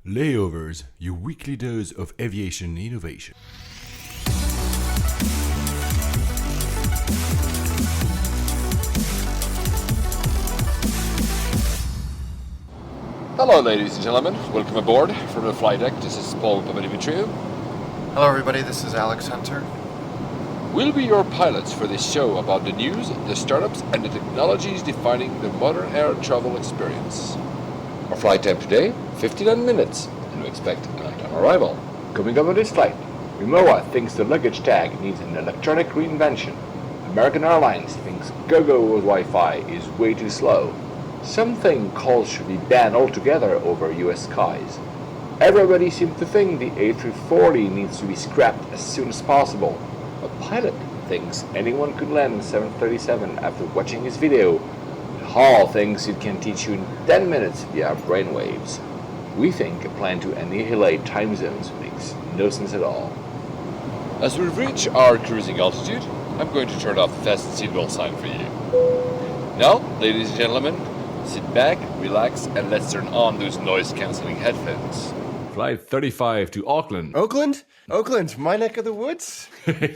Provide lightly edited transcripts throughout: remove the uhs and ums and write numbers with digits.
Layovers, your weekly dose of aviation innovation. Hello ladies and gentlemen, welcome aboard from the flight deck. This is Paul Papadimitriou. Hello everybody, this is Alex Hunter. We'll be your pilots for this show about the news, the startups and the technologies defining the modern air travel experience. Our flight time today, 59 minutes, and we expect an on-time arrival. Coming up on this flight, Rimowa thinks the luggage tag needs an electronic reinvention. American Airlines thinks Gogo Wi-Fi is way too slow. Something calls should be banned altogether over US skies. Everybody seems to think the A340 needs to be scrapped as soon as possible. A pilot thinks anyone could land in 737 after watching his video. Hall thinks it can teach you in 10 minutes via brainwaves. We think a plan to annihilate time zones makes no sense at all. As we reach our cruising altitude, I'm going to turn off the fasten seatbelt sign for you. Now, ladies and gentlemen, sit back, relax, and let's turn on those noise-canceling headphones. Flight 35 to Auckland. Oakland, my neck of the woods.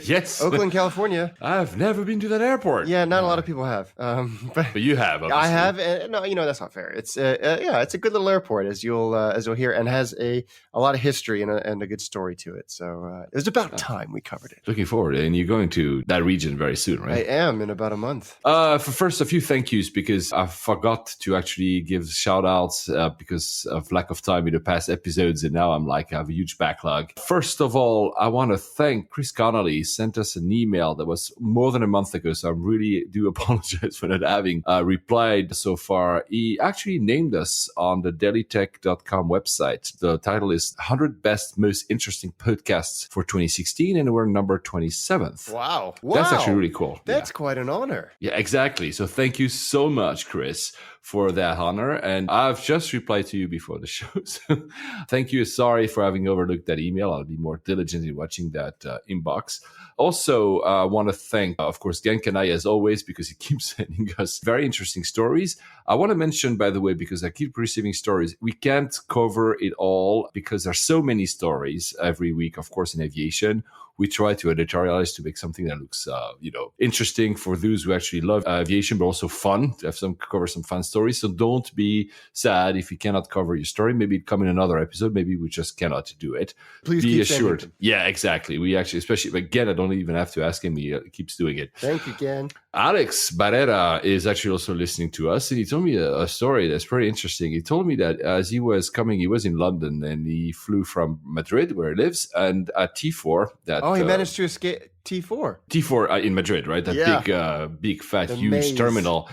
Yes. Oakland, California. I've never been to that airport. Yeah, not a lot of people have. But you have, obviously. I have. No, that's not fair. It's it's a good little airport, as you'll hear, and has a lot of history and a good story to it. So it was about time we covered it. Looking forward, and you're going to that region very soon, right? I am in about a month. For first, a few thank yous because I forgot to actually give shout outs because of lack of time in the past episodes, and now I have a huge backlog. First of all, I want to thank Chris Connolly. He sent us an email that was more than a month ago, so I really do apologize for not having replied so far. He actually named us on the dailytech.com website. The title is 100 Best Most Interesting Podcasts for 2016, and we're number 27th. Wow. That's actually really cool. That's quite an honor. Yeah, exactly. So thank you so much, Chris, for that honor. And I've just replied to you before the show. So thank you. Sorry for having overlooked that email. I'll be more diligent in watching that inbox. Also, I want to thank, of course, Genkanai as always, because he keeps sending us very interesting stories. I want to mention, by the way, because I keep receiving stories, we can't cover it all because there's so many stories every week, of course, in aviation. We try to editorialize to make something that looks, interesting for those who actually love aviation, but also fun, to have cover some fun stories. So don't be sad if you cannot cover your story. Maybe it come in another episode. Maybe we just cannot do it. Please be keep assured. Yeah, exactly. We actually, especially again, I don't even have to ask him. He keeps doing it. Thank you again. Alex Barrera is actually also listening to us, and he told me a story that's pretty interesting. He told me that as he was coming, he was in London, and he flew from Madrid, where he lives, and at T4. He managed to escape T4. T4 in Madrid, right? That big, fat, huge maze. Terminal.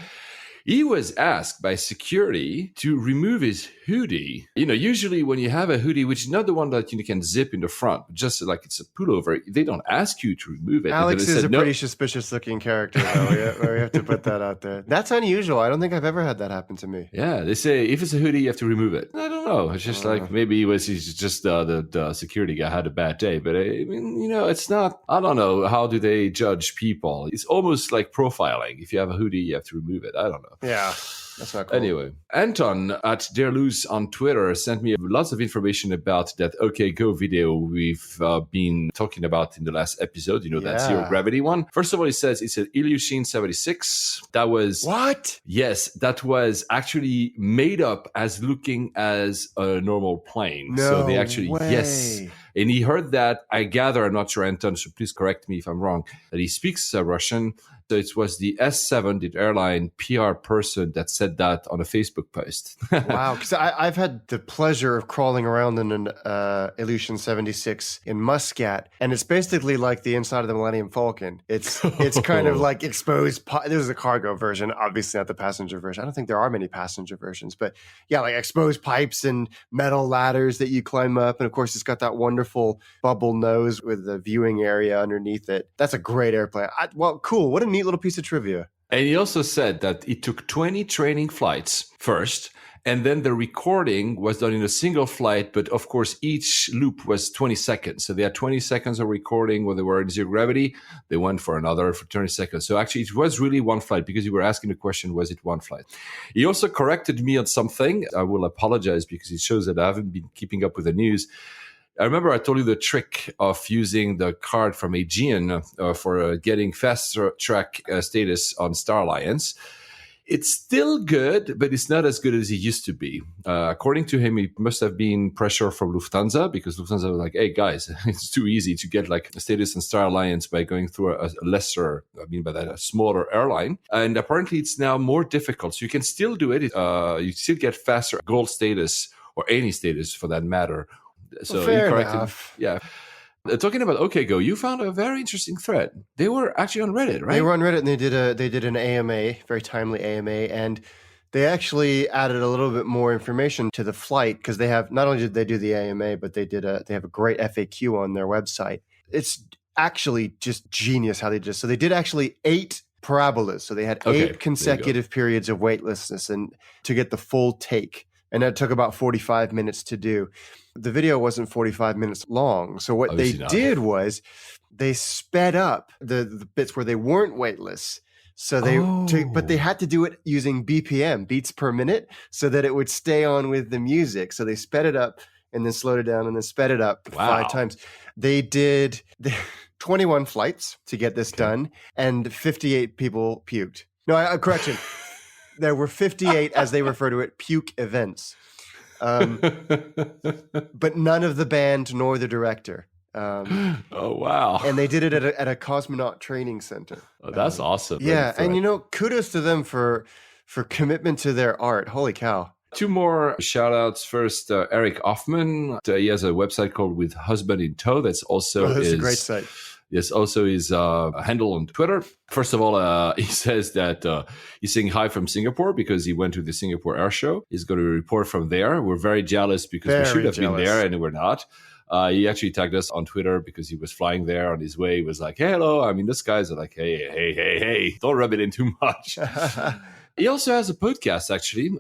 He was asked by security to remove his hoodie. Usually when you have a hoodie, which is not the one that you can zip in the front, just like it's a pullover, they don't ask you to remove it. Alex is pretty suspicious looking character, though. We have to put that out there. That's unusual. I don't think I've ever had that happen to me. Yeah, they say if it's a hoodie, you have to remove it. I don't know. It's just like maybe he's just the security guy had a bad day. But I mean, it's not, I don't know. How do they judge people? It's almost like profiling. If you have a hoodie, you have to remove it. I don't know. Yeah, that's not cool. Anyway, Anton at Derluz on Twitter sent me lots of information about that OK Go video we've been talking about in the last episode. That zero gravity one. First of all, he says it's an Ilyushin 76. That was... What? Yes, that was actually made up as looking as a normal plane. No so they actually... way. Yes. And he heard that, I gather, I'm not sure, Anton, so please correct me if I'm wrong, that he speaks Russian. So it was the S7, the airline PR person that said that on a Facebook post. Wow, because I've had the pleasure of crawling around in an Ilyushin 76 in Muscat, and it's basically like the inside of the Millennium Falcon. It's kind of like exposed. This is a cargo version, obviously not the passenger version. I don't think there are many passenger versions, but yeah, like exposed pipes and metal ladders that you climb up, and of course it's got that wonderful bubble nose with the viewing area underneath it. That's a great airplane. Cool. What a neat little piece of trivia. And he also said that it took 20 training flights first, And then the recording was done in a single flight, but of course, each loop was 20 seconds. So they had 20 seconds of recording when they were in zero gravity. They went for another for 20 seconds. So actually, it was really one flight because you were asking the question, was it one flight? He also corrected me on something. I will apologize because it shows that I haven't been keeping up with the news. I remember I told you the trick of using the card from Aegean for getting fast track status on Star Alliance. It's still good, but it's not as good as it used to be. According to him, it must have been pressure from Lufthansa because Lufthansa was like, hey, guys, it's too easy to get like a status in Star Alliance by going through a lesser, a smaller airline. And apparently it's now more difficult. So you can still do it. You still get faster gold status or any status for that matter. So well, fair you corrected. enough. Yeah. Talking about Go, you found a very interesting thread. They were actually on Reddit, right? They were on Reddit and they did an AMA, very timely AMA, and they actually added a little bit more information to the flight because they have not only did they do the AMA, but they have a great FAQ on their website. It's actually just genius how they did. So they did actually 8 parabolas. So they had 8 consecutive periods of weightlessness and to get the full take. And that took about 45 minutes to do. The video wasn't 45 minutes long. So what they did was they sped up the bits where they weren't weightless. So but they had to do it using BPM, beats per minute, so that it would stay on with the music. So they sped it up and then slowed it down and then sped it up 5 times. They did 21 flights to get this done, and 58 people puked. No, correction. There were 58, as they refer to it, puke events. But none of the band nor the director. Oh, wow. And they did it at a cosmonaut training center. Oh, that's awesome. Yeah, and kudos to them for commitment to their art. Holy cow. 2 more shout outs. First, Eric Hoffman. He has a website called With Husband in Tow. That's also a great site. Yes, also his handle on Twitter. First of all, he says that he's saying hi from Singapore because he went to the Singapore Air Show. He's going to report from there. We're very jealous because we should have been there and we're not. He actually tagged us on Twitter because he was flying there on his way. He was like, hey, hello. I mean, those guys are like, hey, don't rub it in too much. He also has a podcast, actually.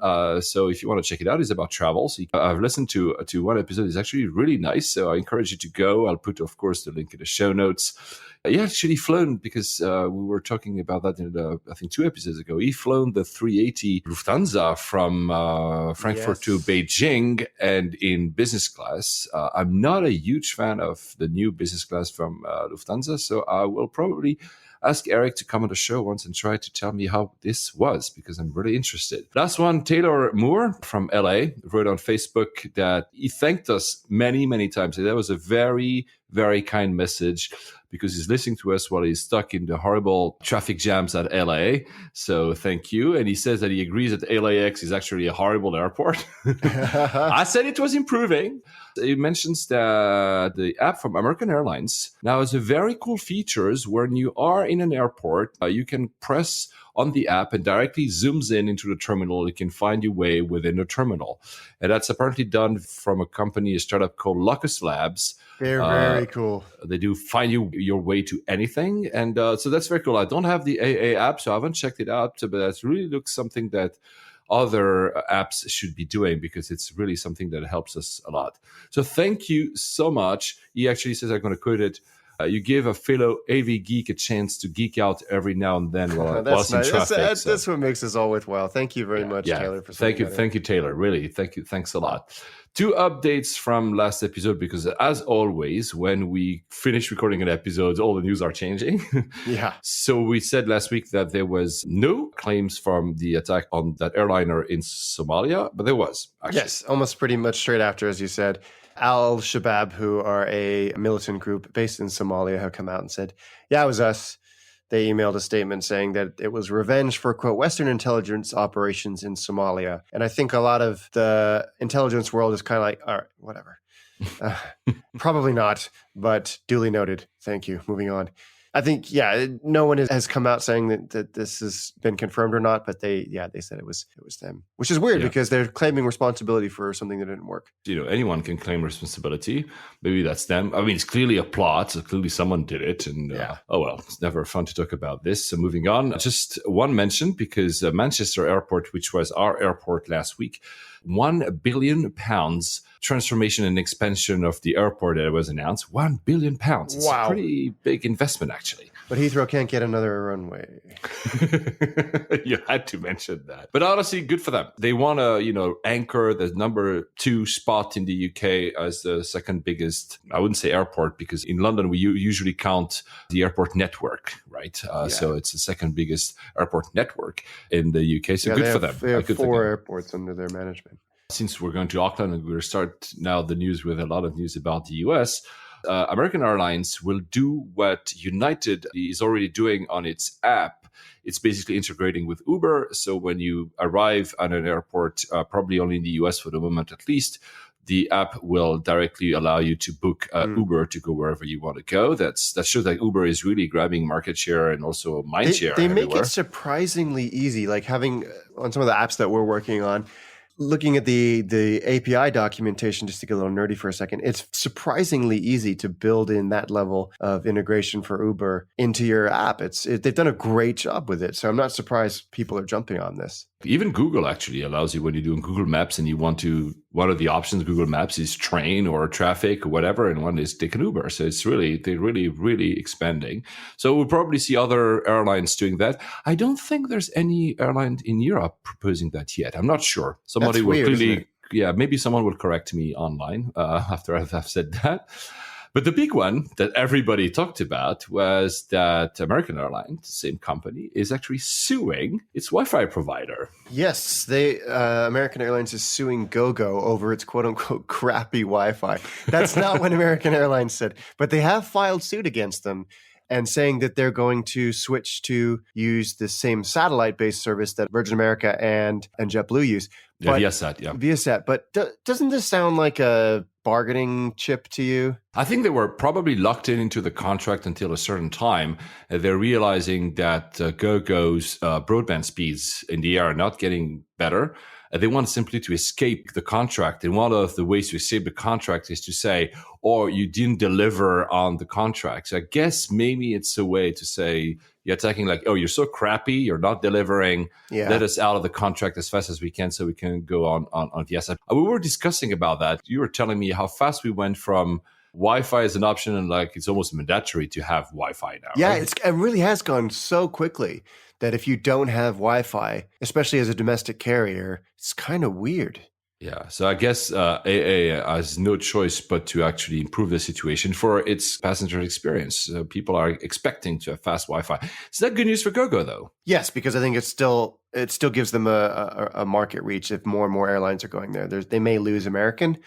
So if you want to check it out, it's about travel. So I've listened to one episode. It's actually really nice. So I encourage you to go. I'll put, of course, the link in the show notes. He actually flown because we were talking about that in I think 2 episodes ago. He flown the 380 Lufthansa from Frankfurt to Beijing and in business class. I'm not a huge fan of the new business class from Lufthansa. So I will probably ask Eric to come on the show once and try to tell me how this was because I'm really interested. Last one, Taylor Moore from LA wrote on Facebook that he thanked us many, many times. And that was a very, very kind message because he's listening to us while he's stuck in the horrible traffic jams at LA. So thank you. And he says that he agrees that LAX is actually a horrible airport. I said it was improving. He mentions that the app from American Airlines now has a very cool features when you are in an airport. You can press on the app and directly zooms in into the terminal. You can find your way within the terminal. And that's apparently done from a startup called Locus Labs. They're very cool. They do find you your way to anything. And so that's very cool. I don't have the AA app, so I haven't checked it out. But that really looks something that other apps should be doing because it's really something that helps us a lot. So thank you so much. He actually says, I'm going to quote it. You give a fellow AV geek a chance to geek out every now and then while in traffic. That's what makes us all worthwhile. Thank you very much, Taylor. For thank you, Taylor. Really, thank you. Thanks a lot. 2 updates from last episode because, as always, when we finish recording an episode, all the news are changing. Yeah. So we said last week that there was no claims from the attack on that airliner in Somalia, but there was. Actually. Yes, almost pretty much straight after, as you said. Al-Shabaab, who are a militant group based in Somalia, have come out and said, yeah, it was us. They emailed a statement saying that it was revenge for, quote, Western intelligence operations in Somalia. And I think a lot of the intelligence world is kind of like, all right, whatever. Probably not, but duly noted. Thank you. Moving on. I think, no one has come out saying that this has been confirmed or not, but they said it was them, which is weird because they're claiming responsibility for something that didn't work. Anyone can claim responsibility. Maybe that's them. I mean, it's clearly a plot. So clearly someone did it. And oh, well, it's never fun to talk about this. So moving on, just one mention because Manchester Airport, which was our airport last week, £1 billion transformation and expansion of the airport that was announced. £1 billion. It's a pretty big investment, actually. But Heathrow can't get another runway. You had to mention that. But honestly, good for them. They want to, anchor the number 2 spot in the UK as the second biggest, I wouldn't say airport, because in London, we usually count the airport network, right? So it's the second biggest airport network in the UK. So good for them. They have 4 airports under their management. Since we're going to Auckland, and we're going to start now the news with a lot of news about the US, American Airlines will do what United is already doing on its app. It's basically integrating with Uber. So when you arrive at an airport, probably only in the US for the moment at least, the app will directly allow you to book Uber to go wherever you want to go. That shows that Uber is really grabbing market share and also mind share. They make it surprisingly easy, like having on some of the apps that we're working on. Looking at the API documentation, just to get a little nerdy for a second, it's surprisingly easy to build in that level of integration for Uber into your app. They've done a great job with it. So I'm not surprised people are jumping on this. Even Google actually allows you, when you're doing Google Maps and you want to, one of the options Google Maps is train or traffic or whatever, and one is take an Uber. So they're really expanding. So we'll probably see other airlines doing that. I don't think there's any airline in Europe proposing that yet. I'm not sure. Somebody will clearly, maybe someone will correct me online after I've said that. But the big one that everybody talked about was that American Airlines, the same company, is actually suing its Wi-Fi provider. Yes, American Airlines is suing Gogo over its quote-unquote crappy Wi-Fi. That's not what American Airlines said, but they have filed suit against them and saying that they're going to switch to use the same satellite-based service that Virgin America and JetBlue use. Viasat. But doesn't this sound like a bargaining chip to you? I think they were probably locked into the contract until a certain time. They're realizing that Gogo's broadband speeds in the air are not getting better. They want simply to escape the contract. And one of the ways to escape the contract is to say, you didn't deliver on the contract. So I guess maybe it's a way to say, you're attacking like, you're so crappy, you're not delivering. Yeah. Let us out of the contract as fast as we can so we can go on Viasat. We were discussing about that. You were telling me how fast we went from Wi-Fi as an option and like it's almost mandatory to have Wi-Fi now. Yeah, right? It really has gone so quickly that if you don't have Wi-Fi, especially as a domestic carrier, it's kind of weird. Yeah, so I guess AA has no choice but to actually improve the situation for its passenger experience. People are expecting to have fast Wi-Fi. Is that good news for Gogo, though? Yes, because I think it still gives them a market reach if more and more airlines are going there. They may lose American,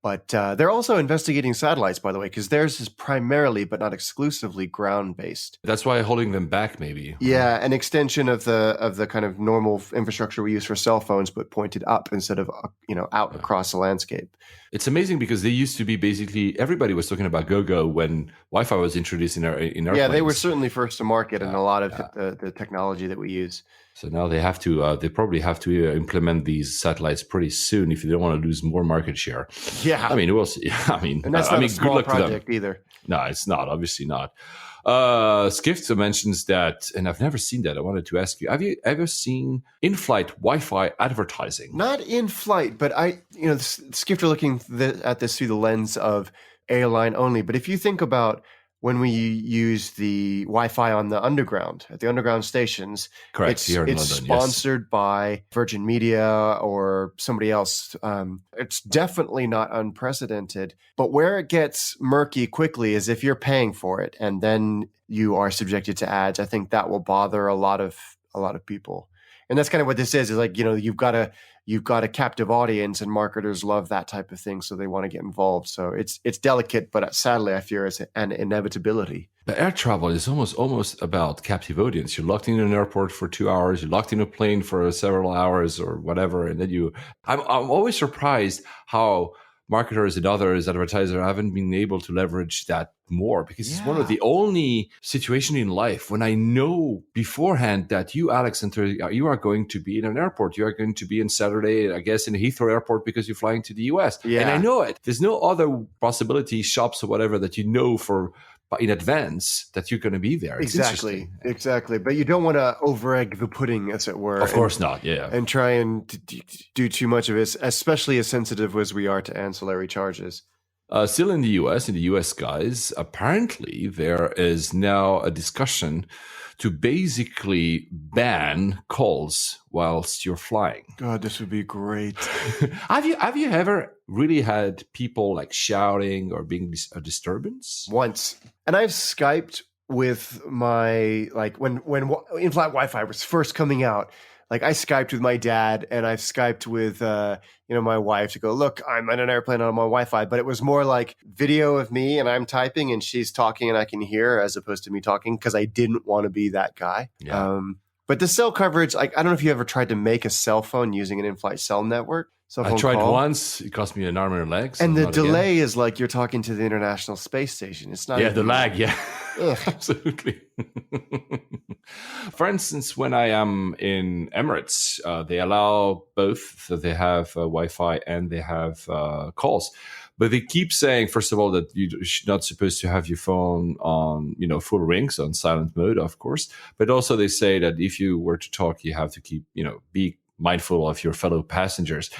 but they're also investigating satellites, by the way, because theirs is primarily, but not exclusively, ground-based. That's why holding them back, maybe. Yeah, an extension of the kind of normal infrastructure we use for cell phones, but pointed up instead of out across the landscape. It's amazing because they used to be basically everybody was talking about Gogo when Wi-Fi was introduced in airplanes. Yeah, they were certainly first to market in a lot of the technology that we use. So now they have to. They probably have to implement these satellites pretty soon if they don't want to lose more market share. Yeah, I mean, we'll see. And that's not a small project either. No, it's not. Obviously not. Skift mentions that, and I've never seen that. I wanted to ask you: have you ever seen in-flight Wi-Fi advertising? Not in flight, but Skift are looking at this through the lens of airline only. But if you think about when we use the Wi-Fi on the underground, at the underground stations, correct. It's London, sponsored by Virgin Media or somebody else. It's definitely not unprecedented. But where it gets murky quickly is if you're paying for it and then you are subjected to ads. I think that will bother a lot of people. And that's kind of what this is like, you've got a captive audience and marketers love that type of thing. So they want to get involved. So it's delicate, but sadly I fear it's an inevitability. But air travel is almost about captive audience. You're locked in an airport for 2 hours. You're locked in a plane for several hours or whatever. And then I'm always surprised how marketers and others, advertisers, haven't been able to leverage that more because it's one of the only situations in life when I know beforehand that you, Alex, you are going to be in an airport. You are going to be in Saturday, I guess, in Heathrow Airport because you're flying to the US. Yeah. And I know it. There's no other possibility, shops or whatever that for in advance that you're going to be there. It's Exactly. But you don't want to over-egg the pudding, as it were. Of course not, yeah. And try and do too much of it, especially as sensitive as we are to ancillary charges. Still in the US, guys, apparently there is now a discussion to basically ban calls whilst you're flying. God, this would be great. Have you ever really had people like shouting or being a disturbance? Once. And I've Skyped with my, like when in-flight Wi-Fi was first coming out. Like I Skyped with my dad and I've Skyped with, my wife to go, look, I'm on an airplane on my Wi-Fi, but it was more like video of me and I'm typing and she's talking and I can hear as opposed to me talking because I didn't want to be that guy. Yeah. But the cell coverage, like, I don't know if you ever tried to make a cell phone using an in-flight cell network. I tried once. It cost me an arm and a leg. And the delay is like you're talking to the International Space Station. It's not. Yeah, the lag. Yeah, absolutely. For instance, when I am in Emirates, they allow both. So they have Wi-Fi and they have calls. But they keep saying, first of all, that you're not supposed to have your phone on, full ring, so on silent mode, of course. But also they say that if you were to talk, you have to keep, be mindful of your fellow passengers.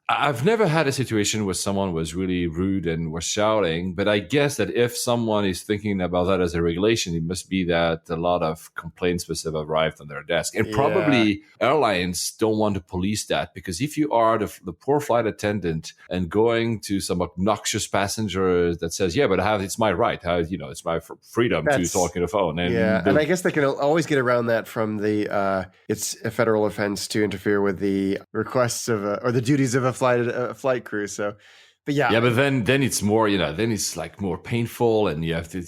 I've never had a situation where someone was really rude and was shouting, but I guess that if someone is thinking about that as a regulation, it must be that a lot of complaints must have arrived on their desk. And probably airlines don't want to police that, because if you are the poor flight attendant and going to some obnoxious passenger that says, yeah, but it's my right, it's my freedom to talk on the phone. And I guess they can always get around that from the, it's a federal offense to interfere with the requests of, or the duties of a flight crew. So, but but then it's more, then it's like more painful, and you have to.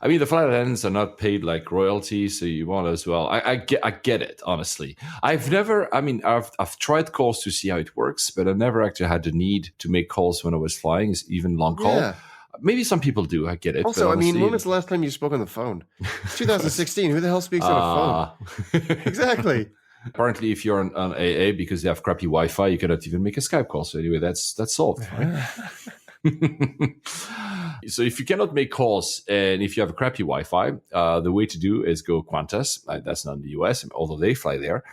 I mean, the flight attendants are not paid like royalty, so you want as well. I get it, honestly. I've tried calls to see how it works, but I've never actually had the need to make calls when I was flying, even long call. Yeah. Maybe some people do. I get it. Also, honestly, when was the last time you spoke on the phone? It's 2016. Who the hell speaks on a phone? Exactly. Apparently, if you're on AA because they have crappy Wi-Fi, you cannot even make a Skype call. So anyway, that's solved, right? So if you cannot make calls and if you have a crappy Wi-Fi, the way to do is go Qantas. That's not in the US, although they fly there.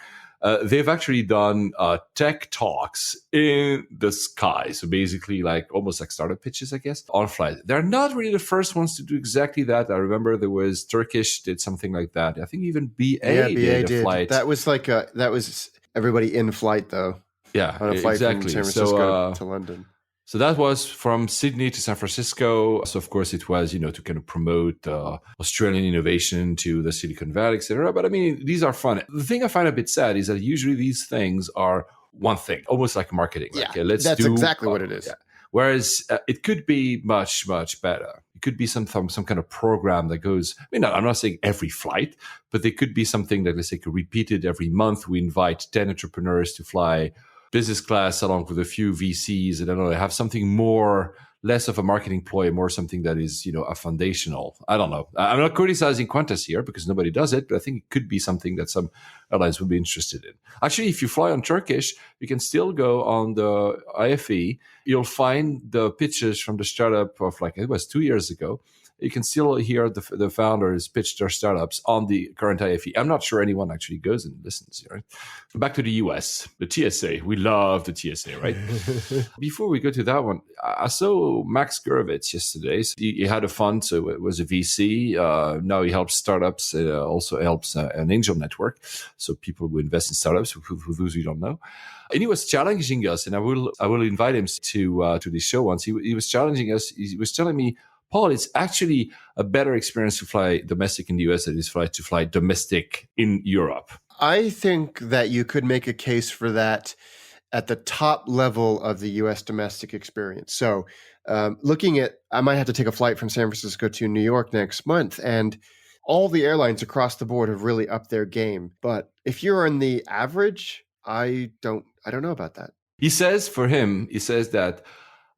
They've actually done tech talks in the sky. So basically almost like startup pitches, I guess, on flight. They're not really the first ones to do exactly that. I remember there was Turkish did something like that. I think even BA did a flight. That was that was everybody in flight though. Yeah, on a flight from San Francisco to London. So that was from Sydney to San Francisco. So of course it was, to kind of promote Australian innovation to the Silicon Valley, etc. But I mean, these are fun. The thing I find a bit sad is that usually these things are one thing, almost like marketing. Yeah, that's exactly what it is. Yeah. Whereas it could be much, much better. It could be some kind of program that goes, I'm not saying every flight, but there could be something that, let's say, repeated every month. We invite 10 entrepreneurs to fly business class along with a few VCs, and I don't know, have something more, less of a marketing ploy, more something that is, a foundational. I don't know. I'm not criticizing Qantas here because nobody does it, but I think it could be something that some airlines would be interested in. Actually, if you fly on Turkish, you can still go on the IFE. You'll find the pitches from the startup of it was 2 years ago. You can still hear the founders pitch their startups on the current IFE. I'm not sure anyone actually goes and listens. Right? Back to the US, the TSA. We love the TSA, right? Before we go to that one, I saw Max Gurevitz yesterday. So he had a fund, so it was a VC. Now he helps startups. Also helps an angel network, so people who invest in startups. For those who don't know. And he was challenging us, and I will invite him to this show once. He was challenging us. He was telling me, Paul, it's actually a better experience to fly domestic in the US than it is to fly domestic in Europe. I think that you could make a case for that at the top level of the US domestic experience. So looking at, I might have to take a flight from San Francisco to New York next month, and all the airlines across the board have really upped their game. But if you're on the average, I don't know about that. He says that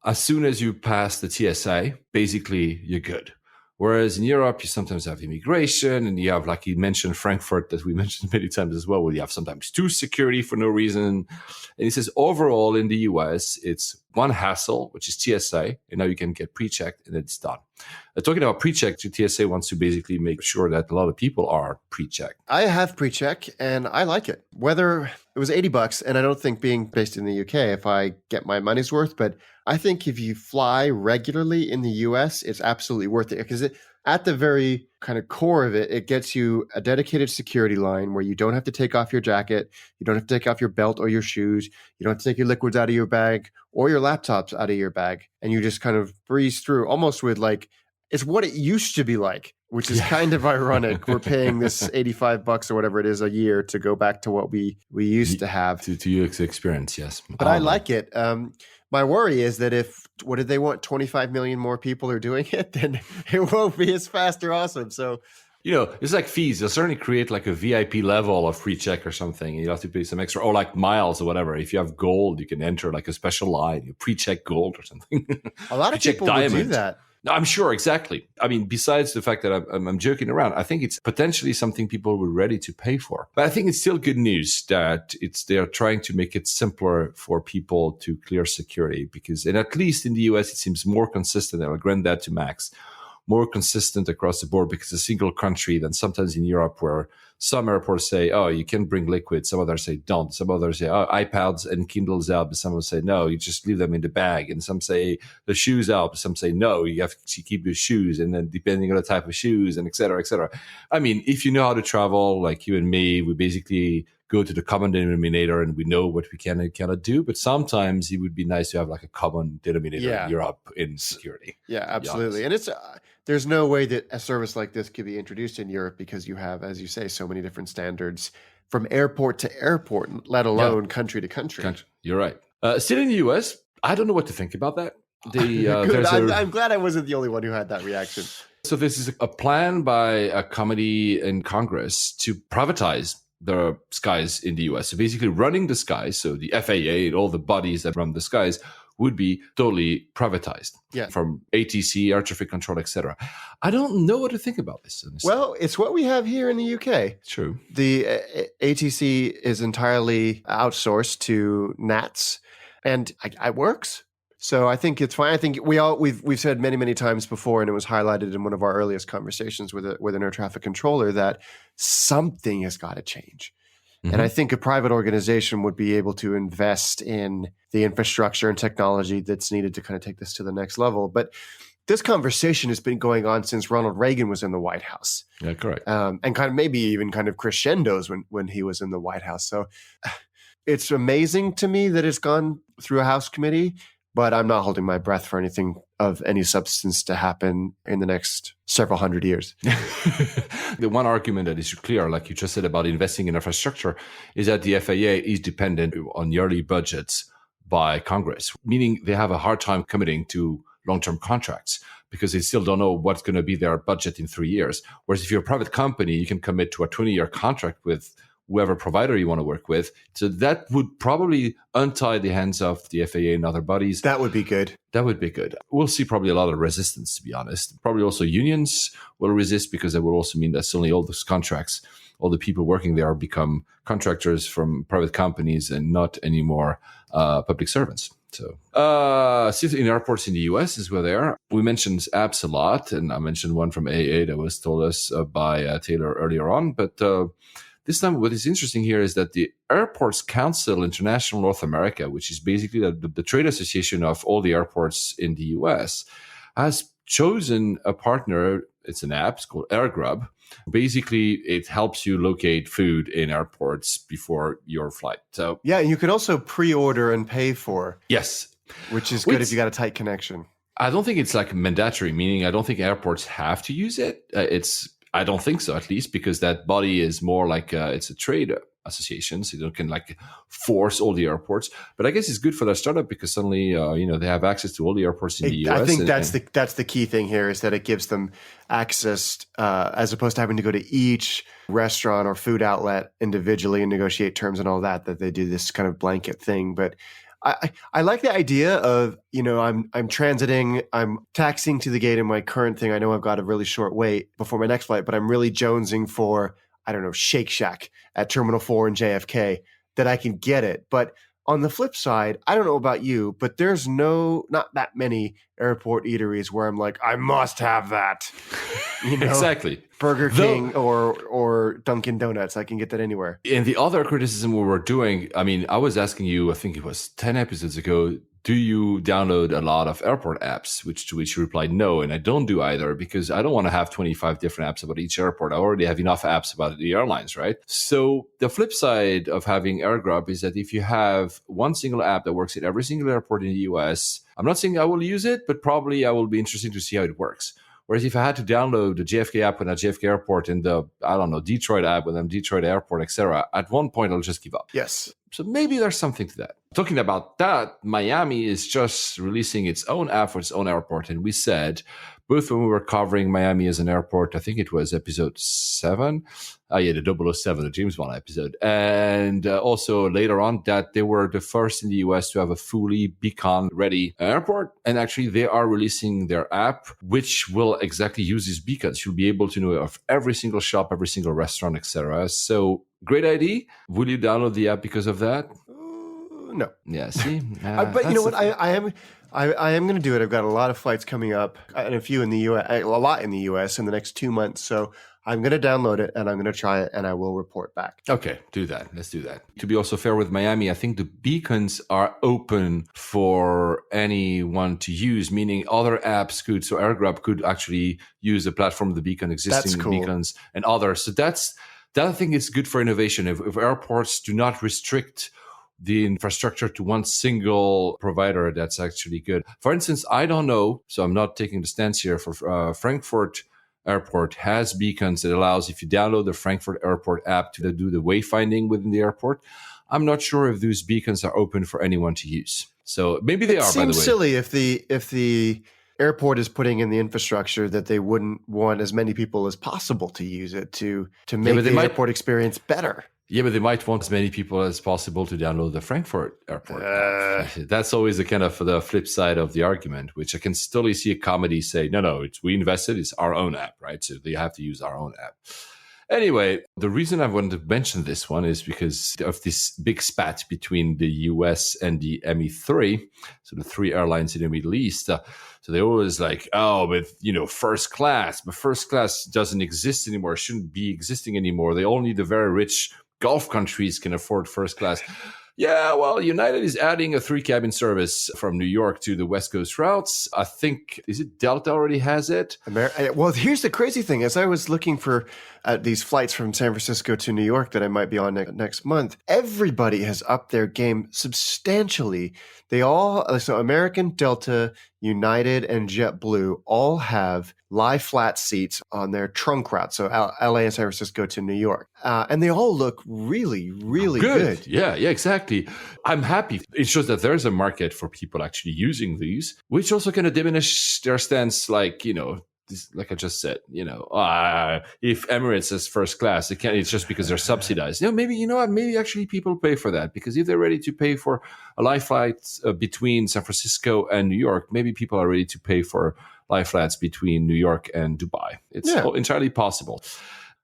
as soon as you pass the TSA, basically you're good. Whereas in Europe, you sometimes have immigration, and you have, like you mentioned, Frankfurt, that we mentioned many times as well, where you have sometimes two security for no reason. And he says overall in the US, it's one hassle, which is TSA, and now you can get pre-checked and it's done. Talking about pre-check, TSA wants to basically make sure that a lot of people are pre-checked. I have pre-check and I like it. Whether it was $80, and I don't think being based in the UK, if I get my money's worth, but I think if you fly regularly in the US, it's absolutely worth it because at the very kind of core of it, it gets you a dedicated security line where you don't have to take off your jacket, you don't have to take off your belt or your shoes, you don't have to take your liquids out of your bag or your laptops out of your bag, and you just kind of breeze through almost with like, it's what it used to be like, which is kind of ironic. We're paying this $85 or whatever it is a year to go back to what we used to have. To UX experience, yes. But I like it. My worry is that if, what did they want, 25 million more people are doing it, then it won't be as fast or awesome. So, it's like fees. They'll certainly create like a VIP level of pre-check or something. And you have to pay some extra, or like miles or whatever. If you have gold, you can enter like a special line, you pre-check gold or something. A lot of people will do that. No, I'm sure, exactly. I mean, besides the fact that I'm joking around, I think it's potentially something people were ready to pay for. But I think it's still good news that they're trying to make it simpler for people to clear security because, and at least in the US, it seems more consistent. I'll grant that to Max. More consistent across the board because it's a single country than sometimes in Europe where some airports say, oh, you can bring liquid. Some others say don't. Some others say, oh, iPads and Kindles out. But some will say, no, you just leave them in the bag. And some say the shoes out. But some say, no, you have to keep your shoes. And then depending on the type of shoes and et cetera, et cetera. I mean, if you know how to travel, like you and me, we basically go to the common denominator and we know what we can and cannot do. But sometimes it would be nice to have like a common denominator in Europe in security. Yeah, absolutely. And it's there's no way that a service like this could be introduced in Europe because you have, as you say, so many different standards from airport to airport, let alone country to country. You're right. Still in the US, I don't know what to think about that. I'm glad I wasn't the only one who had that reaction. So this is a plan by a committee in Congress to privatize the skies in the US. So basically running the skies, so the FAA and all the bodies that run the skies would be totally privatized from ATC, air traffic control, etc. I don't know what to think about this. Well, it's what we have here in the UK. True. The ATC is entirely outsourced to NATS, and it works. So I think it's fine. I think we've said many times before, and it was highlighted in one of our earliest conversations with an air traffic controller that something has got to change. Mm-hmm. And I think a private organization would be able to invest in the infrastructure and technology that's needed to kind of take this to the next level. But this conversation has been going on since Ronald Reagan was in the White House. Yeah, correct. And kind of maybe even kind of crescendos when he was in the White House. So it's amazing to me that it's gone through a House committee, but I'm not holding my breath for anything of any substance to happen in the next several hundred years. The one argument that is clear, like you just said about investing in infrastructure, is that the FAA is dependent on yearly budgets by Congress, meaning they have a hard time committing to long-term contracts because they still don't know what's going to be their budget in 3 years. Whereas if you're a private company, you can commit to a 20-year contract with whoever provider you want to work with. So that would probably untie the hands of the FAA and other bodies. That would be good. That would be good. We'll see probably a lot of resistance, to be honest. Probably also unions will resist because that will also mean that suddenly all those contracts, all the people working there become contractors from private companies and not anymore public servants. So in airports in the US as well there. We mentioned apps a lot, and I mentioned one from AA that was told us by Taylor earlier on, but this time, what is interesting here is that the Airports Council International North America, which is basically the trade association of all the airports in the US, has chosen a partner. It's an app. It's called AirGrub. Basically, it helps you locate food in airports before your flight. So yeah, you can also pre-order and pay for. Yes. Which is good if you got a tight connection. I don't think it's like mandatory, meaning I don't think airports have to use it. I don't think so, at least, because that body is more like it's a trade association, so you can like force all the airports. But I guess it's good for their startup because suddenly they have access to all the airports in the US. I think that's the key thing here is that it gives them access as opposed to having to go to each restaurant or food outlet individually and negotiate terms and all that they do this kind of blanket thing. But I like the idea of, I'm transiting, I'm taxiing to the gate in my current thing. I know I've got a really short wait before my next flight, but I'm really jonesing for, I don't know, Shake Shack at Terminal 4 in JFK, that I can get it. But on the flip side, I don't know about you, but there's not that many airport eateries where I'm like, I must have that. Exactly. Burger King or Dunkin' Donuts. I can get that anywhere. And the other criticism we were doing, I mean, I was asking you, I think it was 10 episodes ago, do you download a lot of airport apps? To which you replied no, and I don't do either because I don't want to have 25 different apps about each airport. I already have enough apps about the airlines, right? So the flip side of having AirGrub is that if you have one single app that works at every single airport in the US, I'm not saying I will use it, but probably I will be interested to see how it works. Whereas if I had to download the JFK app when at JFK Airport and the, Detroit app when I'm Detroit Airport, etc., at one point I'll just give up. Yes. So maybe there's something to that. Talking about that, Miami is just releasing its own app for its own airport. And we said, both when we were covering Miami as an airport, I think it was episode 7. The 007, the James Bond episode. And also later on that they were the first in the US to have a fully beacon-ready airport. And actually they are releasing their app, which will exactly use these beacons. You'll be able to know of every single shop, every single restaurant, etc. So great idea. Will you download the app because of that? No. Yeah, see? But you know what? I am going to do it. I've got a lot of flights coming up and a few in the US, a lot in the US in the next 2 months. So I'm going to download it and I'm going to try it and I will report back. Okay, do that. Let's do that. To be also fair with Miami, I think the beacons are open for anyone to use, meaning other apps could, so AirGrub could actually use the platform of the beacon, existing beacons and others. So that I think is good for innovation. If airports do not restrict the infrastructure to one single provider, that's actually good. For instance, I don't know, so I'm not taking the stance here, for Frankfurt Airport has beacons that allows, if you download the Frankfurt Airport app to do the wayfinding within the airport, I'm not sure if those beacons are open for anyone to use. So maybe they are, by the way. It seems silly if the airport is putting in the infrastructure that they wouldn't want as many people as possible to use it to make the airport experience better. Yeah, but they might want as many people as possible to download the Frankfurt Airport app. That's always the kind of the flip side of the argument, which I can still see a comedy say, no, we invested, it's our own app, right? So they have to use our own app. Anyway, the reason I wanted to mention this one is because of this big spat between the US and the ME3, so the 3 airlines in the Middle East. So they always like, but first class, but first class doesn't exist anymore, shouldn't be existing anymore. They only the very rich Gulf countries can afford first class. Yeah, well, United is adding a 3-cabin service from New York to the West Coast routes. I think, is it Delta already has it? Well, here's the crazy thing. As I was looking for these flights from San Francisco to New York that I might be on next month, everybody has upped their game substantially. So American, Delta, United, and JetBlue all have lie flat seats on their trunk route. So LA and San Francisco to New York. And they all look really, really good. Yeah, exactly. I'm happy. It shows that there's a market for people actually using these, which also kind of diminish their stance, like I just said, if Emirates is first class, it's just because they're subsidized. Maybe actually people pay for that, because if they're ready to pay for a live flight between San Francisco and New York, maybe people are ready to pay for live flights between New York and Dubai. It's entirely possible.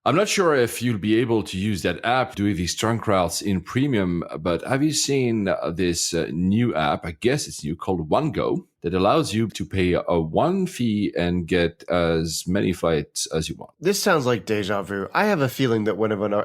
I'm not sure if you'll be able to use that app doing these trunk routes in premium, but have you seen this new app? I guess it's new, called OneGo, that allows you to pay a one fee and get as many flights as you want. This sounds like deja vu. I have a feeling that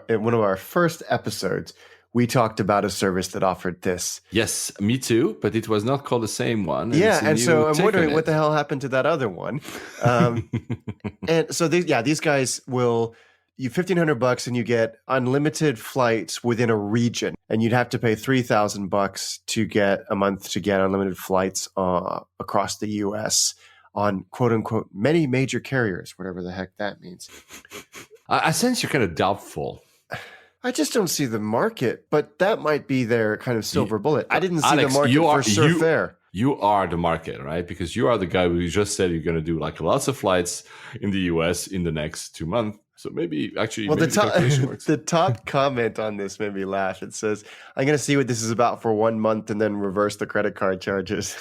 in one of our first episodes, we talked about a service that offered this. Yes, me too, but it was not called the same one. And so I'm wondering what the hell happened to that other one. And so these guys will... You $1,500 and you get unlimited flights within a region, and you'd have to pay $3,000 to get a month to get unlimited flights across the U.S. on quote unquote many major carriers, whatever the heck that means. I sense you're kind of doubtful. I just don't see the market, but that might be their kind of silver bullet. I didn't see Alex, the market for Surf Air. You are the market, right? Because you are the guy who just said you're going to do like lots of flights in the US in the next 2 months. So maybe actually, Well, maybe the calculation works. the top comment on this made me laugh. It says, "I'm going to see what this is about for 1 month and then reverse the credit card charges."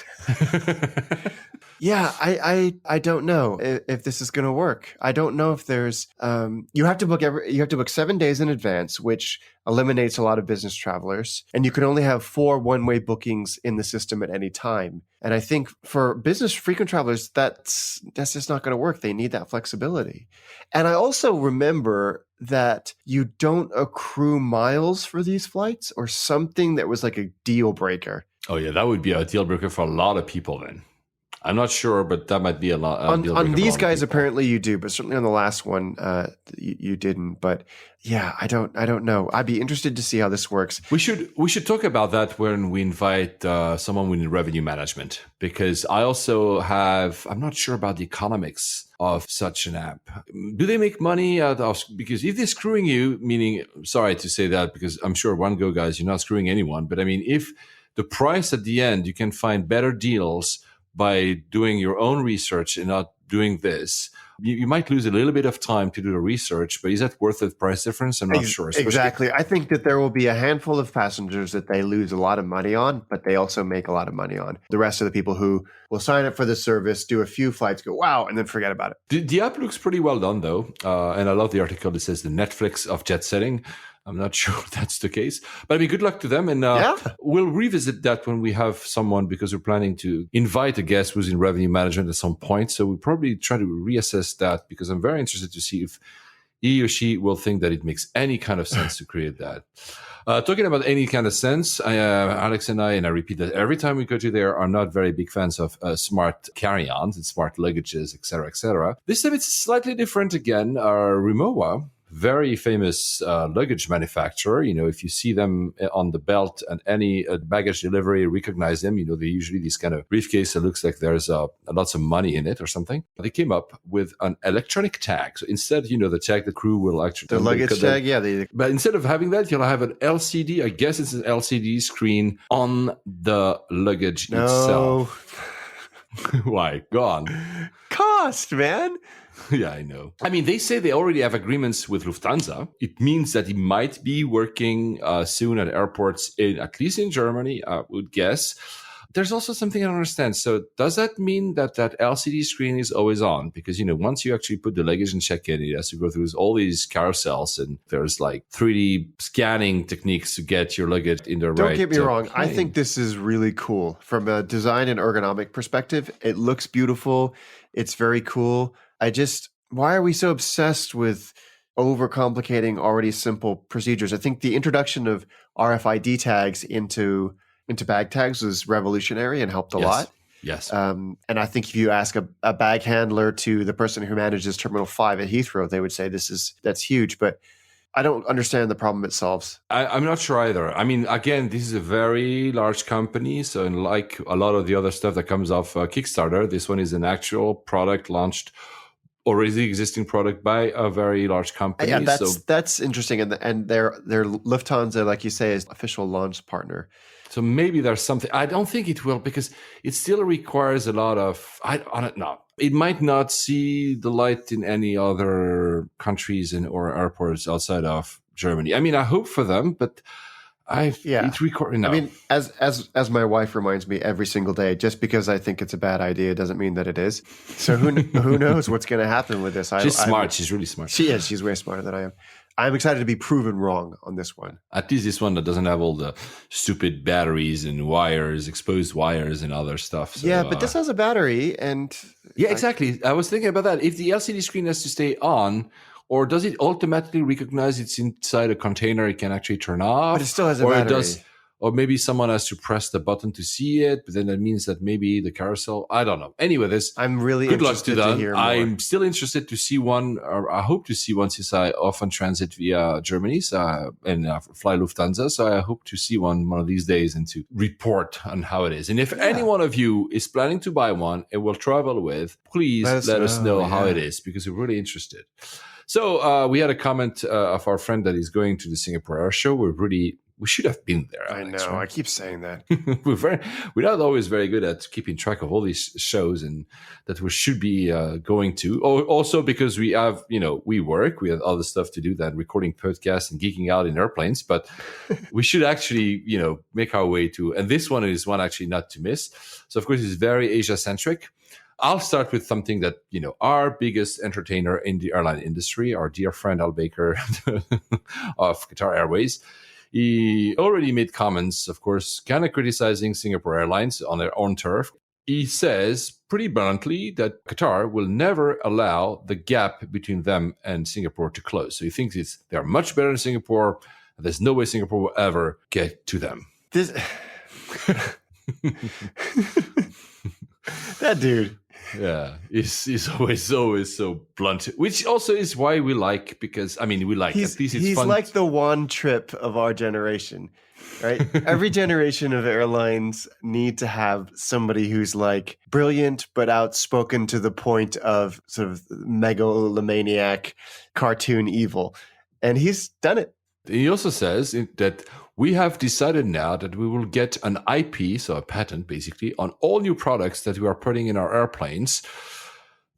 Yeah, I don't know if this is going to work. I don't know if there's you have to book 7 days in advance, which eliminates a lot of business travelers, and you can only have 4 one-way bookings in the system at any time. And I think for business frequent travelers, that's just not going to work. They need that flexibility. And I also remember that you don't accrue miles for these flights or something that was like a deal breaker. Oh yeah, that would be a deal breaker for a lot of people then. I'm not sure, but that might be a lot. On these guys, apparently you do, but certainly on the last one, you didn't. But yeah, I don't know. I'd be interested to see how this works. We should talk about that when we invite someone with revenue management, because I also I'm not sure about the economics of such an app. Do they make money out of? Because if they're screwing you, meaning, sorry to say that, because I'm sure Go guys, you're not screwing anyone. But I mean, if the price at the end, you can find better deals by doing your own research and not doing this, you might lose a little bit of time to do the research, but is that worth the price difference? I'm not sure. Exactly. I think that there will be a handful of passengers that they lose a lot of money on, but they also make a lot of money on. The rest of the people who will sign up for the service, do a few flights, go, wow, and then forget about it. The app looks pretty well done, though. And I love the article that says the Netflix of jet setting. I'm not sure if that's the case, but I mean, good luck to them. And we'll revisit that when we have someone, because we're planning to invite a guest who's in revenue management at some point. So we'll probably try to reassess that, because I'm very interested to see if he or she will think that it makes any kind of sense to create that. Talking about any kind of sense, Alex and I repeat that every time we go to there, are not very big fans of smart carry-ons and smart luggages, et cetera, et cetera. This time it's slightly different again. Rimowa, very famous luggage manufacturer. You know, if you see them on the belt and any baggage delivery, recognize them. You know, they're usually this kind of briefcase that looks like there's lots of money in it or something. They came up with an electronic tag. So instead, you know, the tag the crew will actually... The luggage tag, But instead of having that, you'll have an LCD. I guess it's an LCD screen on the luggage itself. Why? Go on. Cost, man. Yeah, I know. I mean, they say they already have agreements with Lufthansa. It means that he might be working soon at airports, at least in Germany, I would guess. There's also something I don't understand. So does that mean that LCD screen is always on? Because, you know, once you actually put the luggage and check in, it has to go through all these carousels, and there's like 3D scanning techniques to get your luggage in the right. Don't get me wrong. Plane. I think this is really cool. From a design and ergonomic perspective, it looks beautiful. It's very cool. Why are we so obsessed with overcomplicating already simple procedures? I think the introduction of RFID tags into bag tags was revolutionary and helped a lot. Yes. And I think if you ask a bag handler to the person who manages Terminal 5 at Heathrow, they would say that's huge. But I don't understand the problem it solves. I'm not sure either. I mean, again, this is a very large company. So like a lot of the other stuff that comes off Kickstarter, this one is an actual product launched, already existing product by a very large company. Yeah, that's interesting. And their Lufthansa, like you say, is official launch partner. So maybe there's something. I don't think it will, because it still requires a lot of, I don't know. It might not see the light in any other countries or airports outside of Germany. I mean, I hope for them, but it's recording now. I mean, as my wife reminds me every single day, just because I think it's a bad idea doesn't mean that it is. So who knows what's going to happen with this? She's smart. She's really smart. She is. She's way smarter than I am. I'm excited to be proven wrong on this one. At least this one that doesn't have all the stupid batteries and wires, exposed wires and other stuff. So, yeah, but this has a battery and... Yeah, exactly. I was thinking about that. If the LCD screen has to stay on, or does it automatically recognize it's inside a container, it can actually turn off? But it still has a battery. Or maybe someone has to press the button to see it, but then that means that maybe the carousel, I don't know. Anyway, I'm really interested to hear more. I'm still interested to see one, or I hope to see one, since I often transit via Germany and fly Lufthansa. So I hope to see one of these days and to report on how it is. And if any one of you is planning to buy one and will travel with, please let us know how it is, because we're really interested. So we had a comment of our friend that is going to the Singapore Air Show. We're really We should have been there, I Alex, know. right? I keep saying that. We're not always very good at keeping track of all these shows and that we should be going to. Also because we have, we work, we have other stuff to do than recording podcasts and geeking out in airplanes, but we should actually, make our way to, and this one is one actually not to miss. So of course it's very Asia centric. I'll start with something that, our biggest entertainer in the airline industry, our dear friend Al Baker of Qatar Airways. He already made comments, of course, kind of criticizing Singapore Airlines on their own turf. He says pretty bluntly that Qatar will never allow the gap between them and Singapore to close. So he thinks they're much better than Singapore. And there's no way Singapore will ever get to them. That dude. Yeah, he's always so blunt, which also is why we like, because we like at least it's he's fun. like the one trip of our generation, right? Every generation of airlines need to have somebody who's like brilliant but outspoken to the point of sort of megalomaniac cartoon evil, and he's done it. He also says that we have decided now that we will get an IP, so a patent basically, on all new products that we are putting in our airplanes.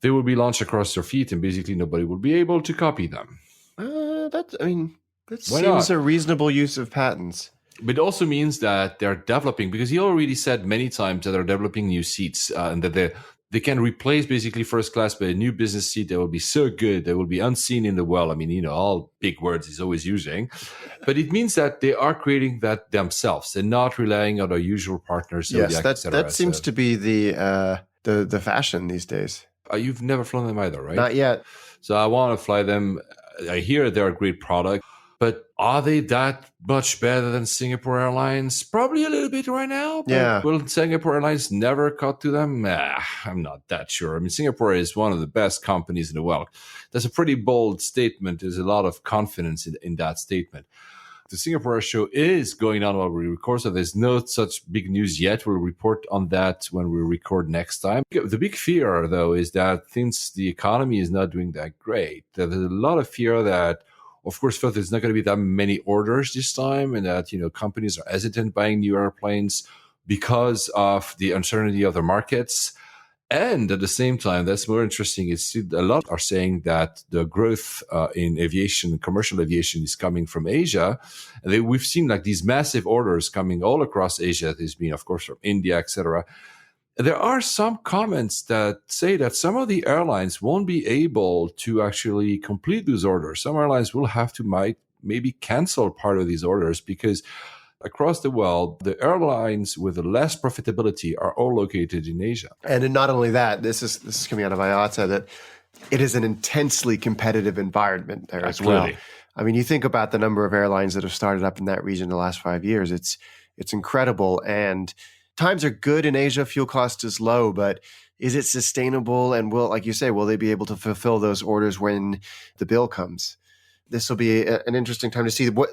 They will be launched across their feet and basically nobody will be able to copy them. That seems a reasonable use of patents. But it also means that they're developing, because he already said many times that they're developing new seats and that they can replace basically first class by a new business seat that will be so good, that will be unseen in the world. All big words he's always using. But it means that they are creating that themselves and not relying on our usual partners. Yes, that seems to be the fashion these days. You've never flown them either, right? Not yet. So I want to fly them. I hear they're a great product. But are they that much better than Singapore Airlines? Probably a little bit right now. But yeah. Will Singapore Airlines never cut to them? I'm not that sure. Singapore is one of the best companies in the world. That's a pretty bold statement. There's a lot of confidence in that statement. The Singapore show is going on while we record, so there's no such big news yet. We'll report on that when we record next time. The big fear, though, is that since the economy is not doing that great, there's a lot of fear that, of course, first, there's not going to be that many orders this time, and that companies are hesitant buying new airplanes because of the uncertainty of the markets. And at the same time, that's more interesting, is a lot are saying that the growth in aviation, commercial aviation, is coming from Asia. And we've seen like these massive orders coming all across Asia. There's been, of course, from India, etc. There are some comments that say that some of the airlines won't be able to actually complete those orders. Some airlines will have to maybe cancel part of these orders, because across the world, the airlines with the less profitability are all located in Asia. And not only that, this is coming out of IATA, that it is an intensely competitive environment there as well. You think about the number of airlines that have started up in that region in the last 5 years. It's incredible. And times are good in Asia. Fuel cost is low, but is it sustainable? And will they be able to fulfill those orders when the bill comes? This will be an interesting time to see. What